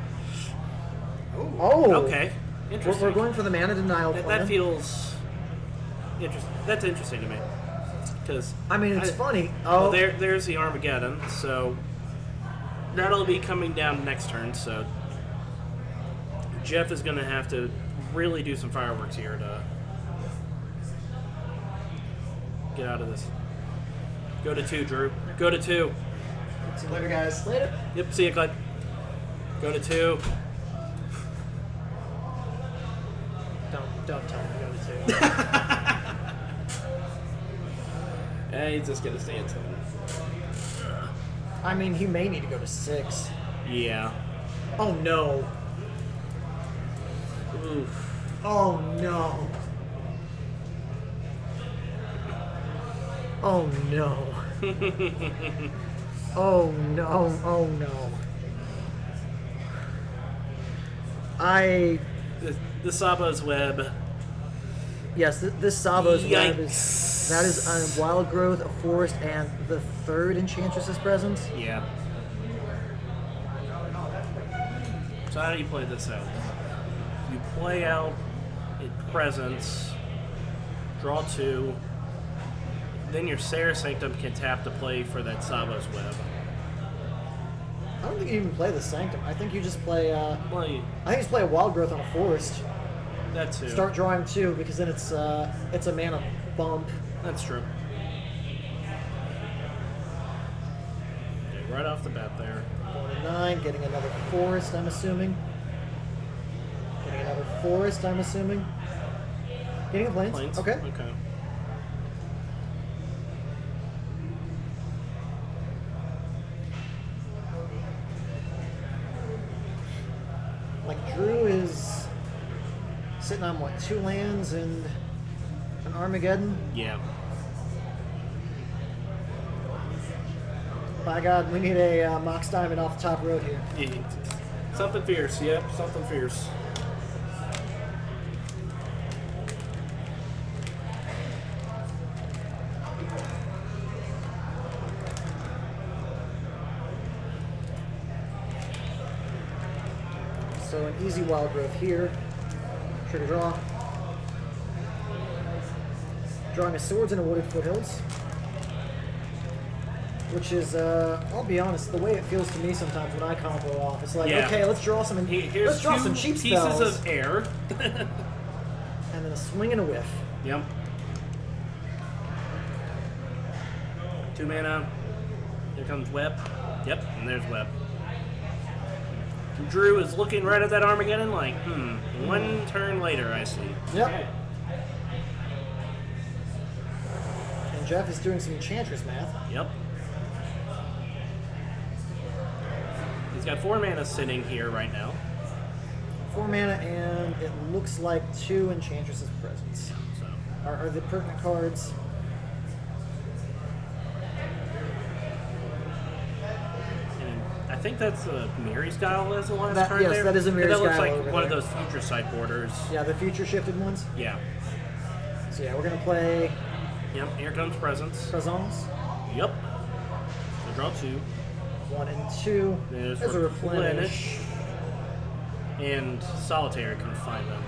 S2: Oh.
S4: Okay. Interesting.
S2: We're going for the mana denial
S4: that,
S2: plan.
S4: that feels interesting. That's interesting to me. Because
S2: I mean, it's funny.
S4: Well,
S2: Oh,
S4: there's the Armageddon, so that'll be coming down next turn. So Jeff is going to have to really do some fireworks here to get out of this. Go to 2, Drew. Go to 2.
S7: Later, guys.
S2: later.
S4: Yep, see you, Clyde. Go to 2.
S2: Don't tell me to go to 2.
S4: And he's just going to stay in 7.
S2: I mean, he may need to go to 6.
S4: Yeah.
S2: Oh no.
S4: Oof.
S2: Oh no. Oh no. Oh no. Oh no.
S4: The Saba's Web.
S2: Yes, this Sabo's Web
S4: Yikes.
S2: is a Wild Growth, a Forest, and the 3rd Enchantress's Presence.
S4: Yeah. So how do you play this out? You play out in Presence, draw 2, then your Sarah Sanctum can tap to play for that Saba's Web.
S2: I don't think you even play the Sanctum. I think you just play.
S4: Well,
S2: I think you just play a Wild Growth on a Forest.
S4: that too.
S2: Start drawing 2 because then it's a mana bump.
S4: That's true. Okay, right off the bat there.
S2: Going to 9, getting another Forest. I'm assuming. Getting another Forest. I'm assuming. Getting a Plains.
S4: Plains.
S2: Okay.
S4: Okay.
S2: Like Drew is sitting on what, 2 lands and an Armageddon?
S4: Yeah.
S2: By God, we need a Mox Diamond off the top road here.
S4: Something fierce, yep, something fierce.
S2: So an easy wild growth here. Trigger draw. Drawing a Swords and a Wooded Foothills. Which is, I'll be honest, the way it feels to me sometimes when I combo off. It's like,
S4: Yeah.
S2: okay, let's draw some
S4: Here's
S2: let's draw
S4: two
S2: some cheap
S4: pieces
S2: spells.
S4: of air.
S2: And then a swing and a whiff.
S4: Yep. 2 mana. Here comes Web. Yep, and there's Web. Drew is looking right at that Armageddon like, 1 turn later, I see.
S2: Yep. And Jeff is doing some Enchantress math.
S4: Yep. He's got 4 mana sitting here right now.
S2: 4 mana, and it looks like 2 Enchantresses presence.
S4: So
S2: Are the pertinent cards?
S4: and I think that's a Miri style as the last
S2: That-
S4: card
S2: yes,
S4: there.
S2: that is a Miri
S4: That looks
S2: style
S4: like
S2: over
S4: one
S2: there.
S4: of those future sight borders.
S2: Yeah, the future shifted ones.
S4: Yeah.
S2: So yeah, we're gonna play
S4: Yep, here comes Presence.
S2: Presence.
S4: Yep. So draw 2.
S2: 1 and 2.
S4: There's
S2: a replenish.
S4: And solitary confinement.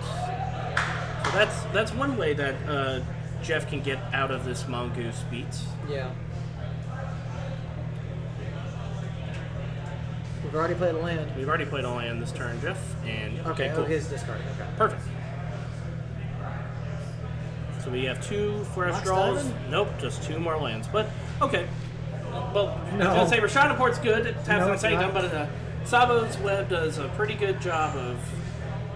S4: So that's one way that Jeff can get out of this mongoose beat.
S2: Yeah. We've already played a land.
S4: We've already played a land this turn, Jeff, and
S2: Okay,
S4: cool.
S2: okay, it's discarding. Okay.
S4: Perfect. So we have 2 fresh
S2: Mox
S4: draws.
S2: Diamond?
S4: Nope, just 2 more lands. But okay. Well,
S2: No.
S4: I was gonna say Rashad Port's good. It taps
S2: No,
S4: on
S2: it's
S4: Sanctum,
S2: not.
S4: but Sabo's Web does a pretty good job of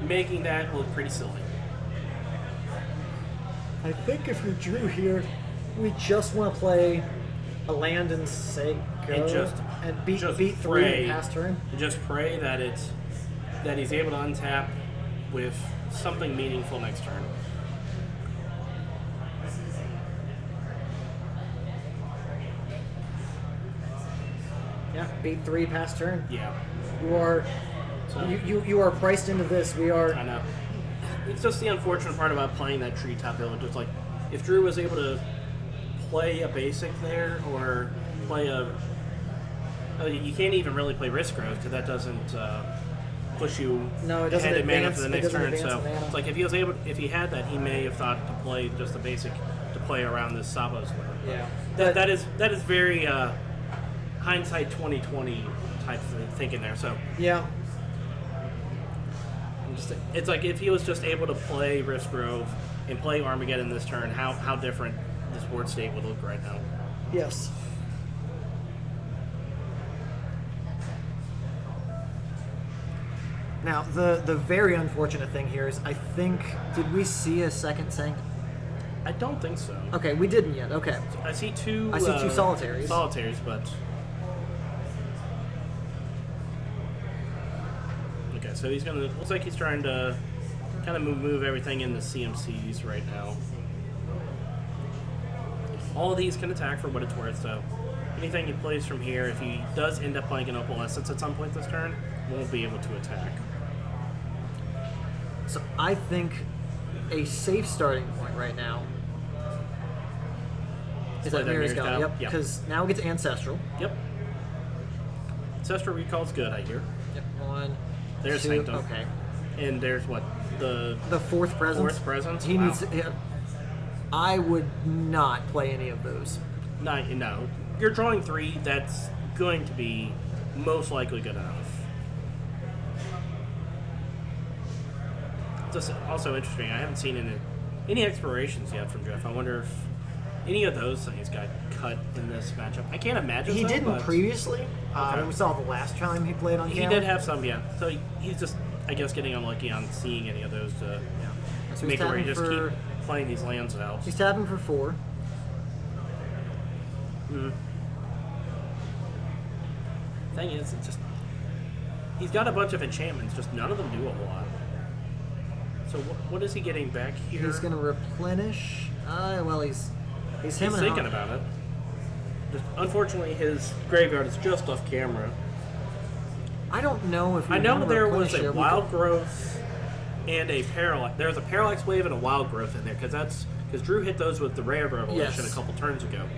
S4: making that look pretty silly.
S2: I think if you're Drew here, we just want to play a land and say go
S4: And just
S2: beat 3
S4: pray,
S2: and pass turn.
S4: and just pray that he's able to untap with something meaningful next turn.
S2: Yeah, beat 3, pass turn.
S4: Yeah,
S2: You are
S4: So-
S2: you are priced into this. We are
S4: I know. It's just the unfortunate part about playing that treetop village. It's like if Drew was able to play a basic there or play you can't even really play Risk Growth because that doesn't push you
S2: No, it doesn't
S4: ahead in mana
S2: advance-
S4: for the
S2: it
S4: next
S2: doesn't
S4: turn.
S2: advance
S4: So
S2: mana.
S4: it's like if he had that, he may have thought to play just the basic to play around this Sabo's Web.
S2: yeah.
S4: That is very hindsight 2020 type of thinking there. So
S2: Yeah.
S4: it's like if he was just able to play Rift Grove and play Armageddon this turn, how different this board state would look right now.
S2: Yes. Now, the very unfortunate thing here is I think, did we see a second Sank?
S4: I don't think so.
S2: Okay, we didn't yet. Okay.
S4: I see two.
S2: I see 2 solitaries.
S4: Solitaries, but okay. So he's gonna. Looks like he's trying to kind of move everything into CMCs right now. All of these can attack for what it's worth. So anything he plays from here, if he does end up playing an Opalescence at some point this turn, won't be able to attack.
S2: So I think a safe starting point right now is
S4: Play
S2: that
S4: that
S2: Mirror's
S4: Mirror's
S2: Gala.
S4: Gala,
S2: Yep.
S4: yep.
S2: Because now we get to Ancestral.
S4: Yep. Ancestral Recall's good, I hear.
S2: Yep. 1.
S4: There's
S2: 2,
S4: Sanctum.
S2: Okay.
S4: And there's what? The
S2: The 4th presence.
S4: fourth presence?
S2: He
S4: Wow.
S2: needs. Yeah, I would not play any of those.
S4: No. You're drawing 3, that's going to be most likely good enough. Just also interesting, I haven't seen any explorations yet from Jeff. I wonder if any of those things got cut in this matchup. I can't imagine
S2: He
S4: so,
S2: didn't
S4: but
S2: previously.
S4: Okay.
S2: We saw the last time he played on
S4: he
S2: camera.
S4: did have some, yeah. So he's just, I guess, getting unlucky on seeing any of those to
S2: Yeah. So he's
S4: make it where you
S2: tapping
S4: just
S2: for.
S4: keep playing these lands out.
S2: He's tapping for 4.
S4: Thing is, it's just he's got a bunch of enchantments, just none of them do a whole lot. So what is he getting back here?
S2: He's going to replenish. Well, he's
S4: He's
S2: him and
S4: thinking about it. Just, unfortunately, his graveyard is just off camera.
S2: I don't know if
S4: I know there was a
S2: wild
S4: wild growth and a parallax. There was a parallax wave and a wild growth in there because Drew hit those with the rare revelation
S2: Yes.
S4: a couple turns ago,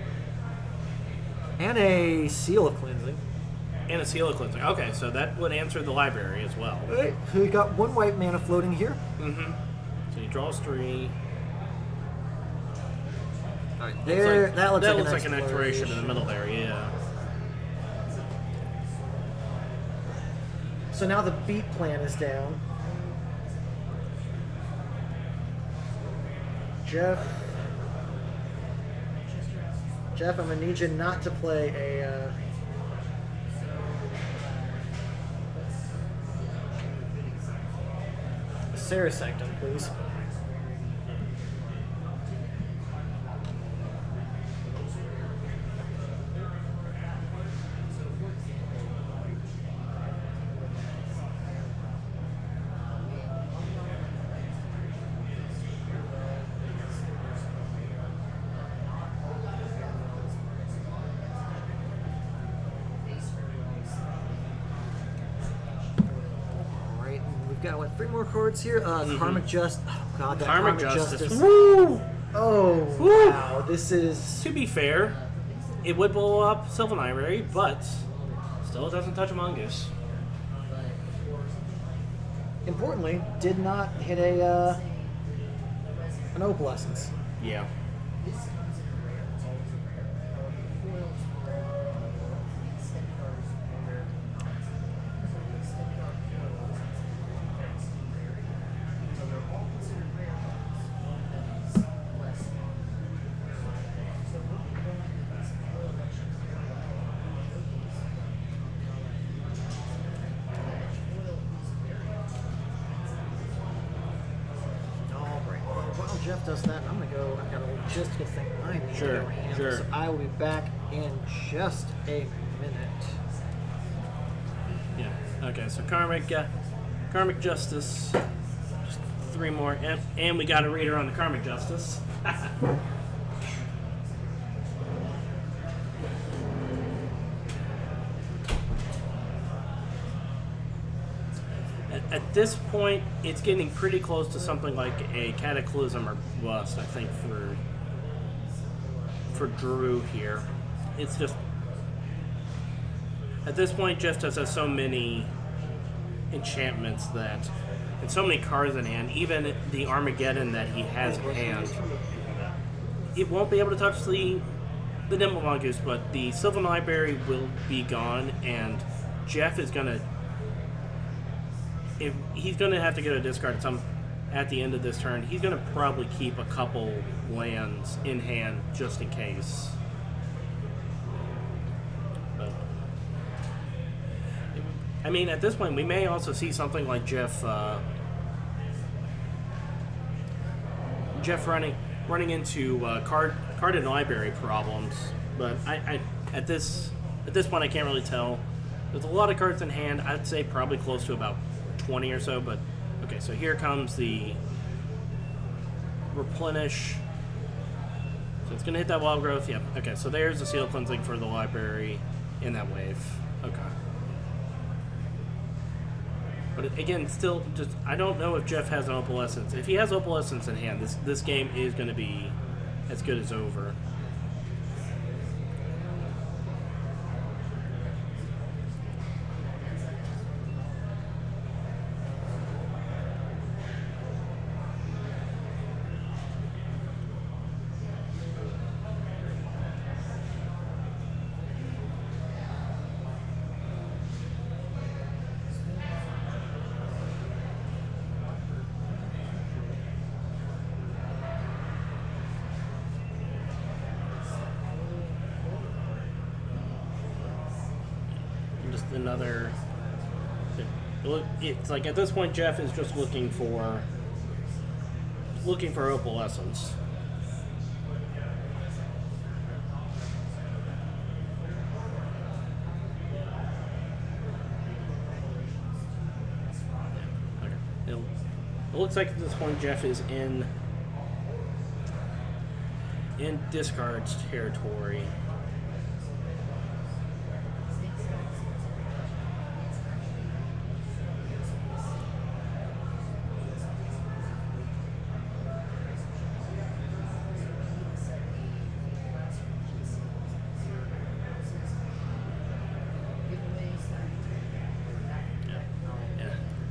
S2: and a seal of cleansing.
S4: and a seal of cleansing. Okay, so that would answer the library as well.
S2: All right, so we got 1 white mana floating here.
S4: Mm-hmm. So he draws 3.
S2: All right, there. That looks like
S4: an exploration in the middle there. Yeah.
S2: So now the beat plan is down. Jeff, I'm gonna need you not to play a. Sarah Sanctum, please. We've got what, 3 more cards here. Karmic Justice. Oh god, that
S4: Karmic
S2: Karmic
S4: Justice.
S2: Justice.
S4: Woo!
S2: Oh
S4: Woo!
S2: wow, this is.
S4: To be fair, it would blow up Sylvan Library, but still it doesn't touch a Mongoose.
S2: Importantly, did not hit an Opalescence.
S4: Yeah.
S2: While Jeff does that, I'm gonna go. I've got a logistical thing I need
S4: Sure,
S2: to go handle,
S4: sure.
S2: so I will be back in just a minute.
S4: Yeah. Okay, so Karmic Justice. Just 3 more. And we got a reader on the Karmic Justice. At this point, it's getting pretty close to something like a Cataclysm or Bust, I think, for Drew here. It's just... At this point, Jeff just has so many enchantments and so many cards in hand, even the Armageddon that he has in hand, it won't be able to touch the Nimble Mongoose, but the Sylvan Library will be gone, and Jeff is going to... If he's going to have to get a discard at the end of this turn, he's going to probably keep a couple lands in hand just in case. But, I mean, at this point, we may also see something like Jeff running into card and library problems. But I at this point, I can't really tell. There's a lot of cards in hand. I'd say probably close to about 20 or so, but okay, so here comes the replenish. So it's gonna hit that wild growth. Yep. Okay, so there's the seal cleansing for the library in that wave. Okay. But again, still just I don't know if Jeff has an Opalescence. If he has Opalescence in hand, this game is gonna be as good as over. Another. It's like at this point, Jeff is just looking for Opalescence. looks like at this point Jeff is in discards territory.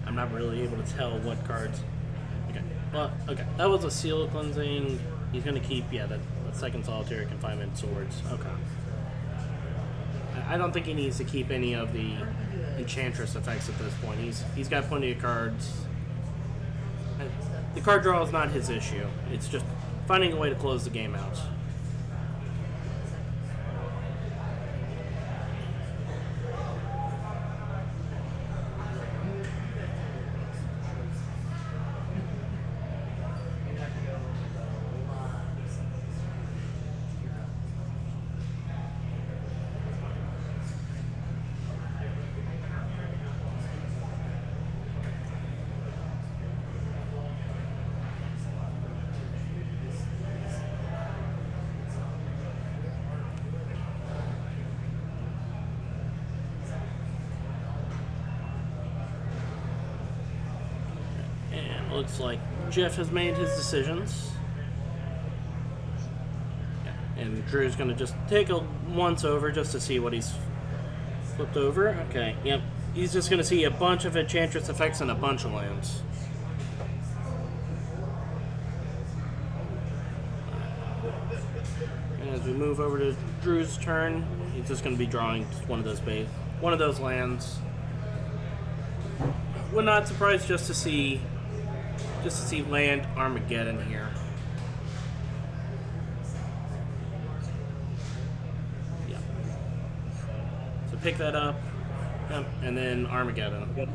S4: I'm not really able to tell what cards. Okay. Well, okay. That was a seal cleansing. He's going to keep, the second solitary confinement swords. Okay. I don't think he needs to keep any of the enchantress effects at this point. He's got plenty of cards. The card draw is not his issue. It's just finding a way to close the game out. Looks like Jeff has made his decisions. And Drew's going to just take a once over just to see what he's flipped over. Okay, yep. He's just going to see a bunch of enchantress effects and a bunch of lands. And as we move over to Drew's turn, he's just going to be drawing one of those lands. We're not surprised just to see land Armageddon here. Yeah. So pick that up, and then Armageddon. So,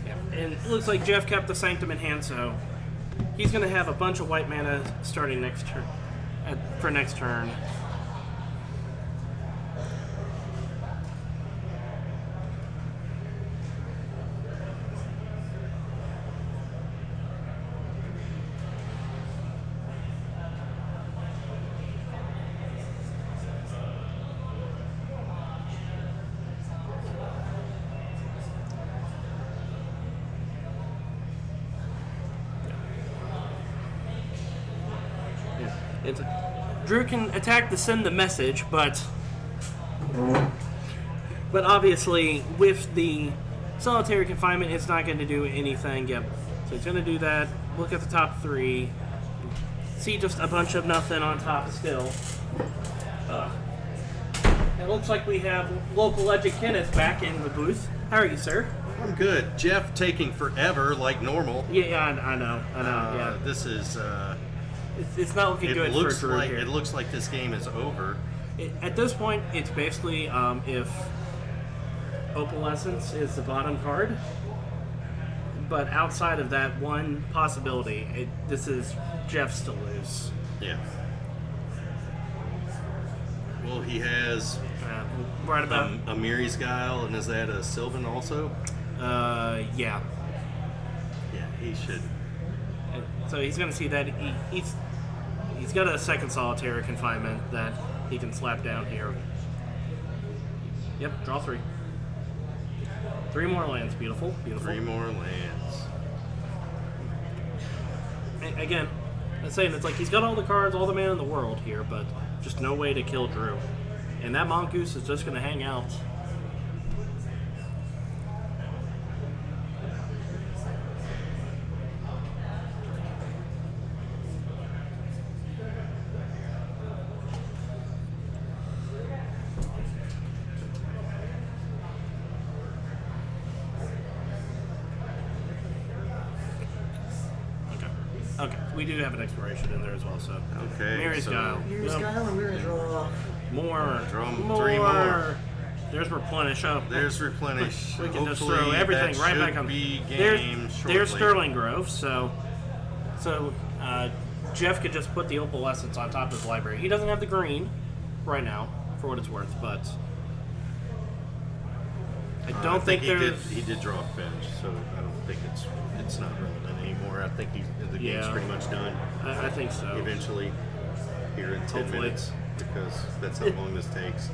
S4: yeah. And it looks like Jeff kept the Sanctum in hand, so he's going to have a bunch of white mana starting next turn. For next turn. Drew can attack to send the message, but obviously with the solitary confinement, it's not going to do anything. Yep. So it's going to do that. Look at the top three. See just a bunch of nothing on top still. It looks like we have local legend Kenneth back in the booth. How are you, sir?
S3: I'm good. Jeff taking forever, like normal.
S4: Yeah, I know. Yeah.
S3: This is.
S4: It's not looking good for Drew here.
S3: It looks like this game is over.
S4: At this point, it's basically if Opalescence is the bottom card, but outside of that one possibility, this is Jeff's to lose.
S3: Yeah. Well, he has
S4: right about
S3: Amiri's Guile, and is that a Sylvan also?
S4: Yeah.
S3: Yeah, he should.
S4: So he's going to see that he's got a second solitary confinement that he can slap down here. Yep, draw 3. 3 more lands, beautiful.
S3: 3 more lands.
S4: And again, I'm saying it's like he's got all the cards, all the mana in the world here, but just no way to kill Drew. And that Mongoose is just going to hang out. Okay, we do have an expiration in there as well, so.
S3: Okay.
S4: Mary's
S3: so
S4: Guile.
S2: Here's Kyle, and we're going to draw.
S4: More.
S3: Draw 3 more.
S4: There's Replenish. Oh,
S3: there's Replenish.
S4: we can just
S3: Hopefully
S4: throw everything
S3: that
S4: right back
S3: should
S4: on.
S3: be game
S4: There's
S3: shortly.
S4: Sterling Grove, so Jeff could just put the Opalescence on top of his library. He doesn't have the green right now, for what it's worth, but I don't think there's.
S3: He did draw a fetch, so I don't think it's not relevant anymore. I think the game's
S4: Yeah.
S3: pretty much done.
S4: I think so.
S3: Eventually, here in 10
S4: Hopefully.
S3: minutes, because that's how long this takes.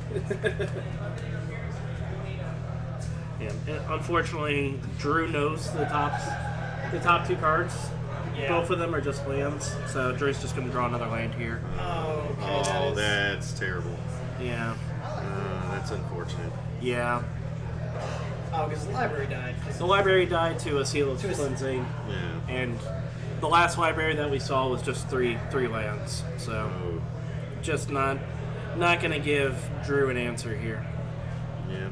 S4: Yeah. And unfortunately, Drew knows the top two cards.
S2: Yeah.
S4: Both of them are just lands, so Drew's just going to draw another land here.
S2: Oh, okay.
S3: That's terrible.
S4: Yeah.
S3: That's unfortunate.
S4: Yeah.
S2: Oh, because the library died.
S4: The library died to a seal of
S2: To a-
S4: cleansing,
S3: Yeah.
S4: and the last library that we saw was just three lands. So
S3: Oh,
S4: just not going to give Drew an answer here.
S3: yeah.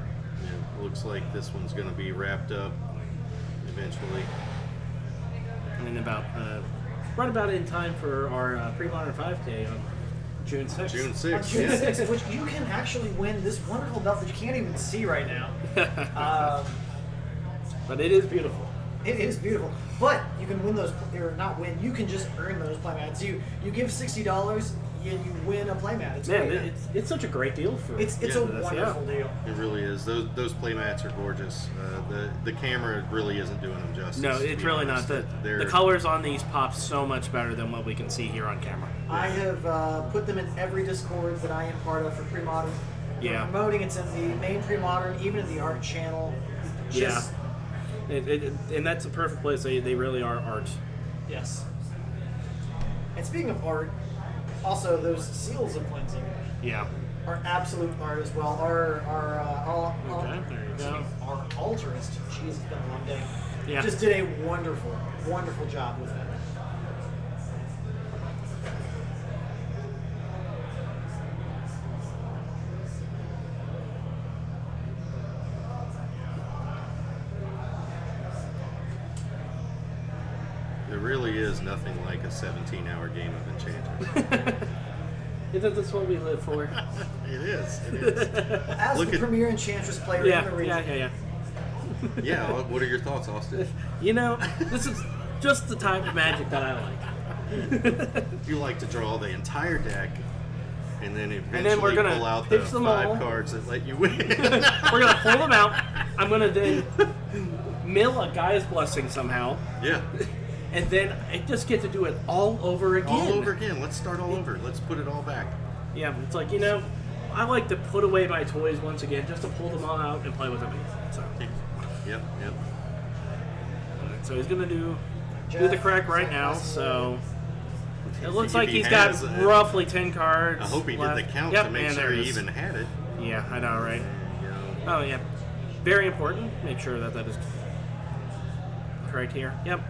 S3: Looks like this one's going to be wrapped up eventually.
S4: And about right about in time for our Premodern 5K on June 6th.
S3: June
S2: On
S3: 6th.
S2: June
S3: Yeah.
S2: 6th, which you can actually win this wonderful belt that you can't even see right now.
S4: But it is beautiful.
S2: It is beautiful, but you can win those, or not win. You can just earn those playmats. You give $60 and you win a playmat. It's
S4: Man,
S2: great.
S4: it's such a great deal for
S2: It's a
S4: this,
S2: wonderful deal.
S3: It really is. Those playmats are gorgeous. The camera really isn't doing them justice.
S4: No,
S3: to
S4: it's
S3: be
S4: really
S3: honest.
S4: not. The
S3: They're-
S4: colors on these pop so much better than what we can see here on camera.
S2: I have put them in every Discord that I am part of for Premodern.
S4: Yeah.
S2: For promoting, it's in the main Premodern, even in the art channel. Just,
S4: And that's a perfect place. They really are art.
S2: Yes. And speaking of art, also those seals of cleansing
S4: Yeah.
S2: are absolute art as well. Our
S4: Okay, there you go.
S2: Our altarist, jeez, it's been a long day.
S4: Yeah.
S2: Just did a wonderful, wonderful job with that.
S3: There really is nothing like a 17-hour game of Enchanters.
S4: Isn't this what we live for?
S3: It is. It is.
S2: As
S3: Look
S2: the
S3: at-
S2: premier enchantress player in the region,
S4: yeah.
S3: Yeah. What are your thoughts, Austin?
S4: You know, this is just the type of magic that I like.
S3: You like to draw the entire deck, and then eventually
S4: then we're gonna
S3: pull out the
S4: pitch them all.
S3: 5 cards that let you win.
S4: We're gonna pull them out. I'm gonna then mill a guy's blessing somehow,
S3: Yeah.
S4: and then I just get to do it all over again.
S3: All over again. Let's start all over. Let's put it all back.
S4: Yeah, it's like, you know, I like to put away my toys once again, just to pull them all out and play with them again. So,
S3: Yep.
S4: so he's gonna do the
S2: Jeff,
S4: crack right now. So it looks like
S3: If he
S4: he's got
S3: has it.
S4: roughly 10 cards.
S3: I hope he
S4: left.
S3: did the count
S4: Yep,
S3: to make
S4: and
S3: sure
S4: there it
S3: he
S4: is.
S3: even had it.
S4: Yeah, I know, right?
S3: There you go.
S4: Oh yeah, very important. Make sure that is correct here. Yep.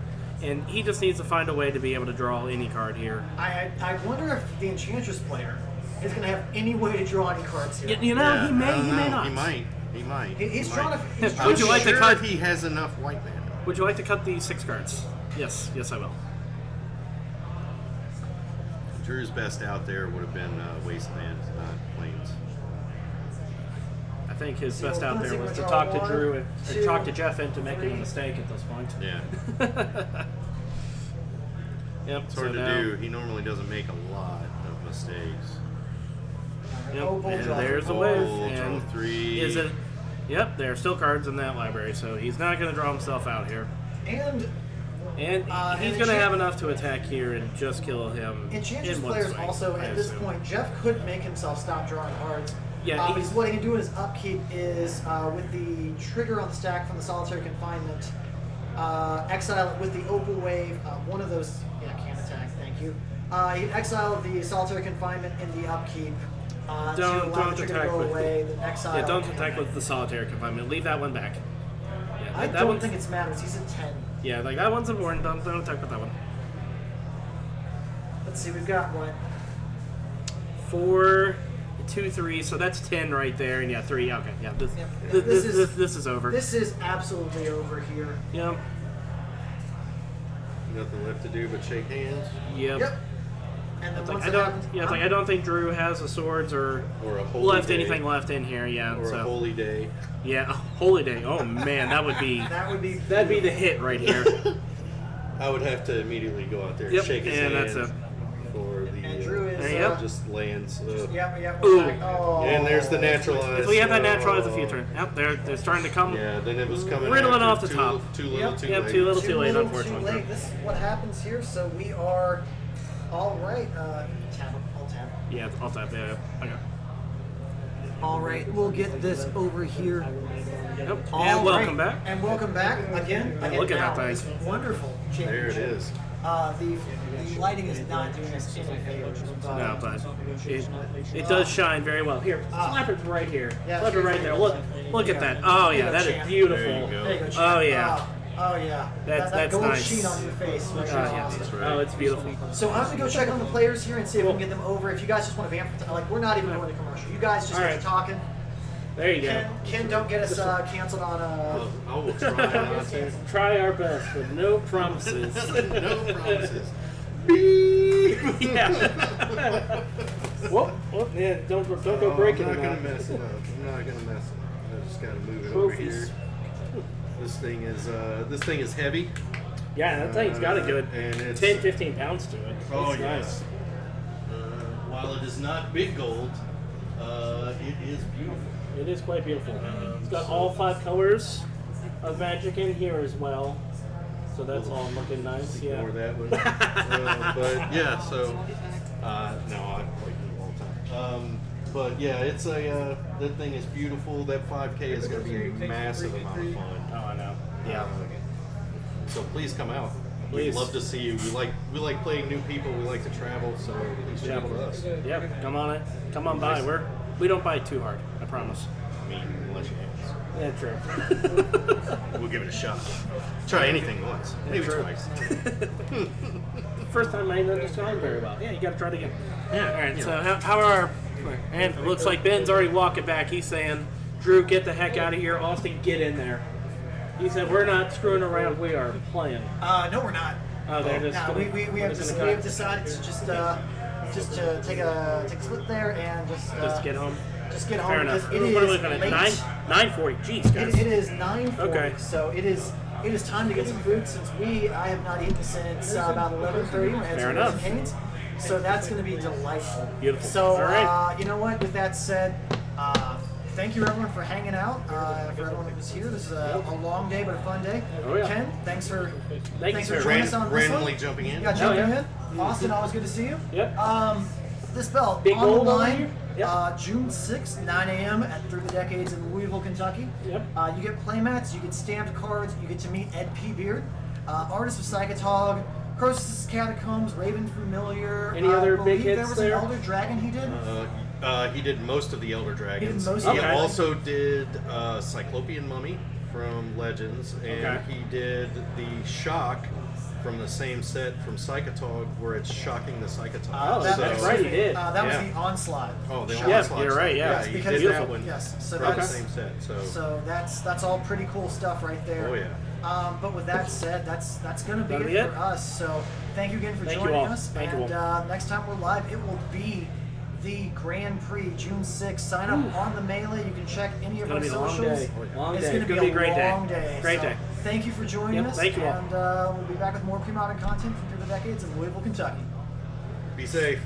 S4: And he just needs to find a way to be able to draw any card here.
S2: I wonder if the enchantress player is going to have any way to draw any cards here.
S4: You know,
S3: Yeah,
S4: he may,
S3: I don't
S4: he may
S3: know.
S4: not.
S3: He might.
S2: He's
S3: He
S2: trying
S3: might.
S2: to. He's trying
S4: Would
S2: to
S4: you like to
S3: Sure
S4: cut-
S3: he has enough white mana.
S4: Would you like to cut these 6 cards? Yes, I will.
S3: Drew's best out there would have been Wasteland, Plains.
S4: I think his
S2: So
S4: best out
S2: let's
S4: there
S2: see,
S4: was to
S2: we're
S4: talk to
S2: drawing
S4: Drew
S2: one,
S4: and
S2: two,
S4: talk to Jeff into making a
S2: three.
S4: mistake at this point.
S3: Yeah.
S4: Yep.
S3: It's hard
S4: so
S3: to
S4: now,
S3: do. He normally doesn't make a lot of mistakes.
S4: Yep.
S2: Oh, bull
S4: And
S2: draw.
S4: there's the
S3: Oh,
S4: wave.
S3: draw
S4: And
S3: 3.
S4: is it? Yep. There are still cards in that library, so he's not going to draw himself out here.
S2: And
S4: And he's
S2: and
S4: going to have enough to attack here and just kill him.
S2: enchantress
S4: in one
S2: players
S4: swing,
S2: also,
S4: I
S2: at this
S4: assume.
S2: point, Jeff could make himself stop drawing cards.
S4: Yeah,
S2: but
S4: he's-
S2: he's what he can do in his upkeep is with the trigger on the stack from the solitary confinement, exile it with the opal wave. One of those, can't attack. Thank you. He can exile the solitary confinement in the upkeep. To allow
S4: Don't
S2: the trigger to
S4: attack
S2: go
S4: with
S2: away. Then exile.
S4: Yeah, don't
S2: and
S4: attack
S2: come
S4: with the solitary confinement. Leave that one back. Yeah,
S2: I
S4: that
S2: don't
S4: one's-
S2: think it matters. He's at 10.
S4: Yeah, like that one's important. Don't attack with that one.
S2: Let's see. We've got what?
S4: 4, 2, 3. So that's 10 right there, and yeah, 3. Okay, yeah. This
S2: Yep.
S4: this is over.
S2: This is absolutely over here.
S4: Yep.
S3: Nothing left to do but shake hands.
S2: Yep. And then
S4: It's like,
S2: once
S4: I
S2: it
S4: don't.
S2: happens,
S4: Yeah, it's like I don't think Drew has the swords or
S3: Or a holy
S4: left
S3: day.
S4: anything left in here. Yeah.
S3: Or
S4: so
S3: a holy day.
S4: yeah, a holy day. Oh man, that would be
S2: That would be
S4: the hit right here.
S3: I would have to immediately go out there and
S4: Yep,
S3: shake his
S4: and
S3: hand.
S4: that's it.
S3: for the
S2: And Drew is
S4: There you go.
S3: just lands.
S2: Yep.
S4: Ooh.
S2: Oh.
S3: And there's the naturalized.
S4: If we have that naturalize the future. Yep, they're starting to come.
S3: Yeah, then it was coming
S4: Riddling
S3: after
S4: off the top.
S3: Too little,
S2: Yep.
S3: too
S4: Yep,
S3: late.
S4: too little, too late,
S2: Too
S4: unfortunately.
S2: late. This is what happens here. So we are all right. Tab. I'll tab.
S4: Yeah, I'll tap. Yeah, okay.
S2: All right, we'll get this over here.
S4: Yep.
S2: All
S4: And welcome
S2: right.
S4: back.
S2: And welcome back again.
S4: Look at
S2: now,
S4: that thing.
S2: this wonderful
S3: There it
S2: championship.
S3: is.
S2: The lighting is not doing us any favors.
S4: No, but it does shine very well. Here, slap it right here.
S2: Yeah,
S4: Slap it right there. Look at that. Oh yeah, that is beautiful.
S3: There you go.
S2: There you go, champ.
S4: Oh yeah.
S2: Oh yeah.
S4: That's
S2: that gold
S4: nice.
S2: sheen on your face. Makes you
S4: Yeah.
S2: awesome.
S4: Oh, it's beautiful.
S2: So I'm gonna go check on the players here and see if we can get them over. If you guys just want to vamp, like we're not even going to commercial. You guys just
S4: All
S2: get
S4: right.
S2: to talking.
S4: There you go.
S2: Ken, don't get us canceled on
S3: I will try not to.
S4: Try our best, but no promises.
S3: No promises.
S4: Yeah. Whoop, whoop. Yeah, don't go breaking
S3: I'm
S4: it
S3: not
S4: now.
S3: gonna mess it up. I'm not gonna mess it up. I just gotta move it
S4: Trophies.
S3: over here. This thing is heavy.
S4: Yeah, that thing's got a good
S3: and it's
S4: 10, 15 pounds to it.
S3: Oh,
S4: It's
S3: yeah.
S4: nice.
S3: While it is not big gold, it is beautiful.
S4: It is quite beautiful. It's got all 5 colors of magic in here as well. So that's all looking nice. Yeah.
S3: Ignore that one. But yeah, so no, I play it all the time. But yeah, it's that thing is beautiful. That 5K is going to be a massive amount of fun.
S4: Oh, I know. Yeah.
S3: So please come out.
S4: Please.
S3: We'd love to see you. We like playing new people. We like to travel. So please travel with us.
S4: Yep. Come on it. Come on by. We don't bite too hard. I promise.
S3: I mean, unless you ask.
S4: Yeah, true.
S3: We'll give it a shot. Try anything once, maybe
S4: True.
S3: twice.
S4: First time I didn't understand very well. Yeah, you got to try it again.
S3: Yeah.
S4: All right. So how are our? And it looks like Ben's already walking back. He's saying, "Drew, get the heck out of here. Austin, get in there." He said, "We're not screwing around. We are playing."
S2: no, we're not.
S4: Oh, they're just.
S2: No,
S4: gonna-
S2: we
S4: we're
S2: have
S4: just
S2: we
S4: gonna
S2: have decided to just to take a slip there and
S4: just get home.
S2: Just get home
S4: Fair enough.
S2: because it
S4: What are we
S2: is
S4: looking at?
S2: late.
S4: 9:40. Jeez, guys.
S2: It is 9:40,
S4: Okay.
S2: so it is time to get some food since I have not eaten since about 11:30 when I had
S4: Fair
S2: some
S4: enough.
S2: Raising Cane's. So that's going to be delightful.
S4: Beautiful.
S2: So
S4: All right.
S2: you know what? With that said, thank you everyone for hanging out. For everyone that was here, this is a long day but a fun day.
S4: Oh, yeah.
S2: Ken, thanks for
S4: Thanks,
S2: for
S4: sir.
S2: joining us on this
S3: Randomly
S2: one.
S3: jumping in.
S2: Yeah, jumping
S4: yeah.
S2: in. Austin, always good to see you.
S4: Yep.
S2: This belt
S4: Big
S2: on the
S4: gold over
S2: line.
S4: here? Yep.
S2: June 6th, 9 a.m. at Through the Decades in Louisville, Kentucky.
S4: Yep.
S2: You get playmats, you get stamped cards, you get to meet Ed P. Beard, artist of Psychotog, Croesus' Catacombs, Raven Familiar.
S4: Any other
S2: I
S4: big
S2: believe
S4: hits
S2: there was
S4: there?
S2: an Elder Dragon he did.
S3: He did most of the Elder Dragons.
S2: most
S3: He
S2: of it.
S3: also did Cyclopean Mummy from Legends, and
S4: Okay.
S3: he did the Shock from the same set from Psychotog, where it's shocking the Psychotog.
S4: Oh, that's right, he did.
S2: That was
S3: Yeah.
S2: the Onslaught.
S3: Oh, the
S2: shot.
S4: Yeah,
S3: Onslaught
S4: you're right, yeah.
S3: Yeah,
S2: Yes,
S3: he
S2: because
S3: did
S2: that-
S3: that one
S2: yes, so
S3: from the
S2: that's-
S3: same set.
S2: So that's all pretty cool stuff right there.
S3: Oh, yeah.
S2: But with that said, that's gonna be
S4: That'll
S2: it
S4: be it.
S2: for us. So thank you again for
S4: Thank you
S2: joining
S4: all.
S2: us.
S4: Thank you
S2: and next time we're live, it will be the Grand Prix, June 6th. Sign up on the Melee. You can check any of
S4: It's
S2: our
S4: gonna be a long
S2: socials.
S4: day. Long
S2: It's
S4: day.
S2: gonna
S4: It's
S2: be
S4: gonna be
S2: a
S4: a great day.
S2: long day.
S4: Great
S2: So
S4: day.
S2: Thank you for joining
S4: Yep,
S2: us.
S4: thank you all.
S2: And we'll be back with more pre-modern content from Through the Decades in Louisville, Kentucky.
S3: Be safe.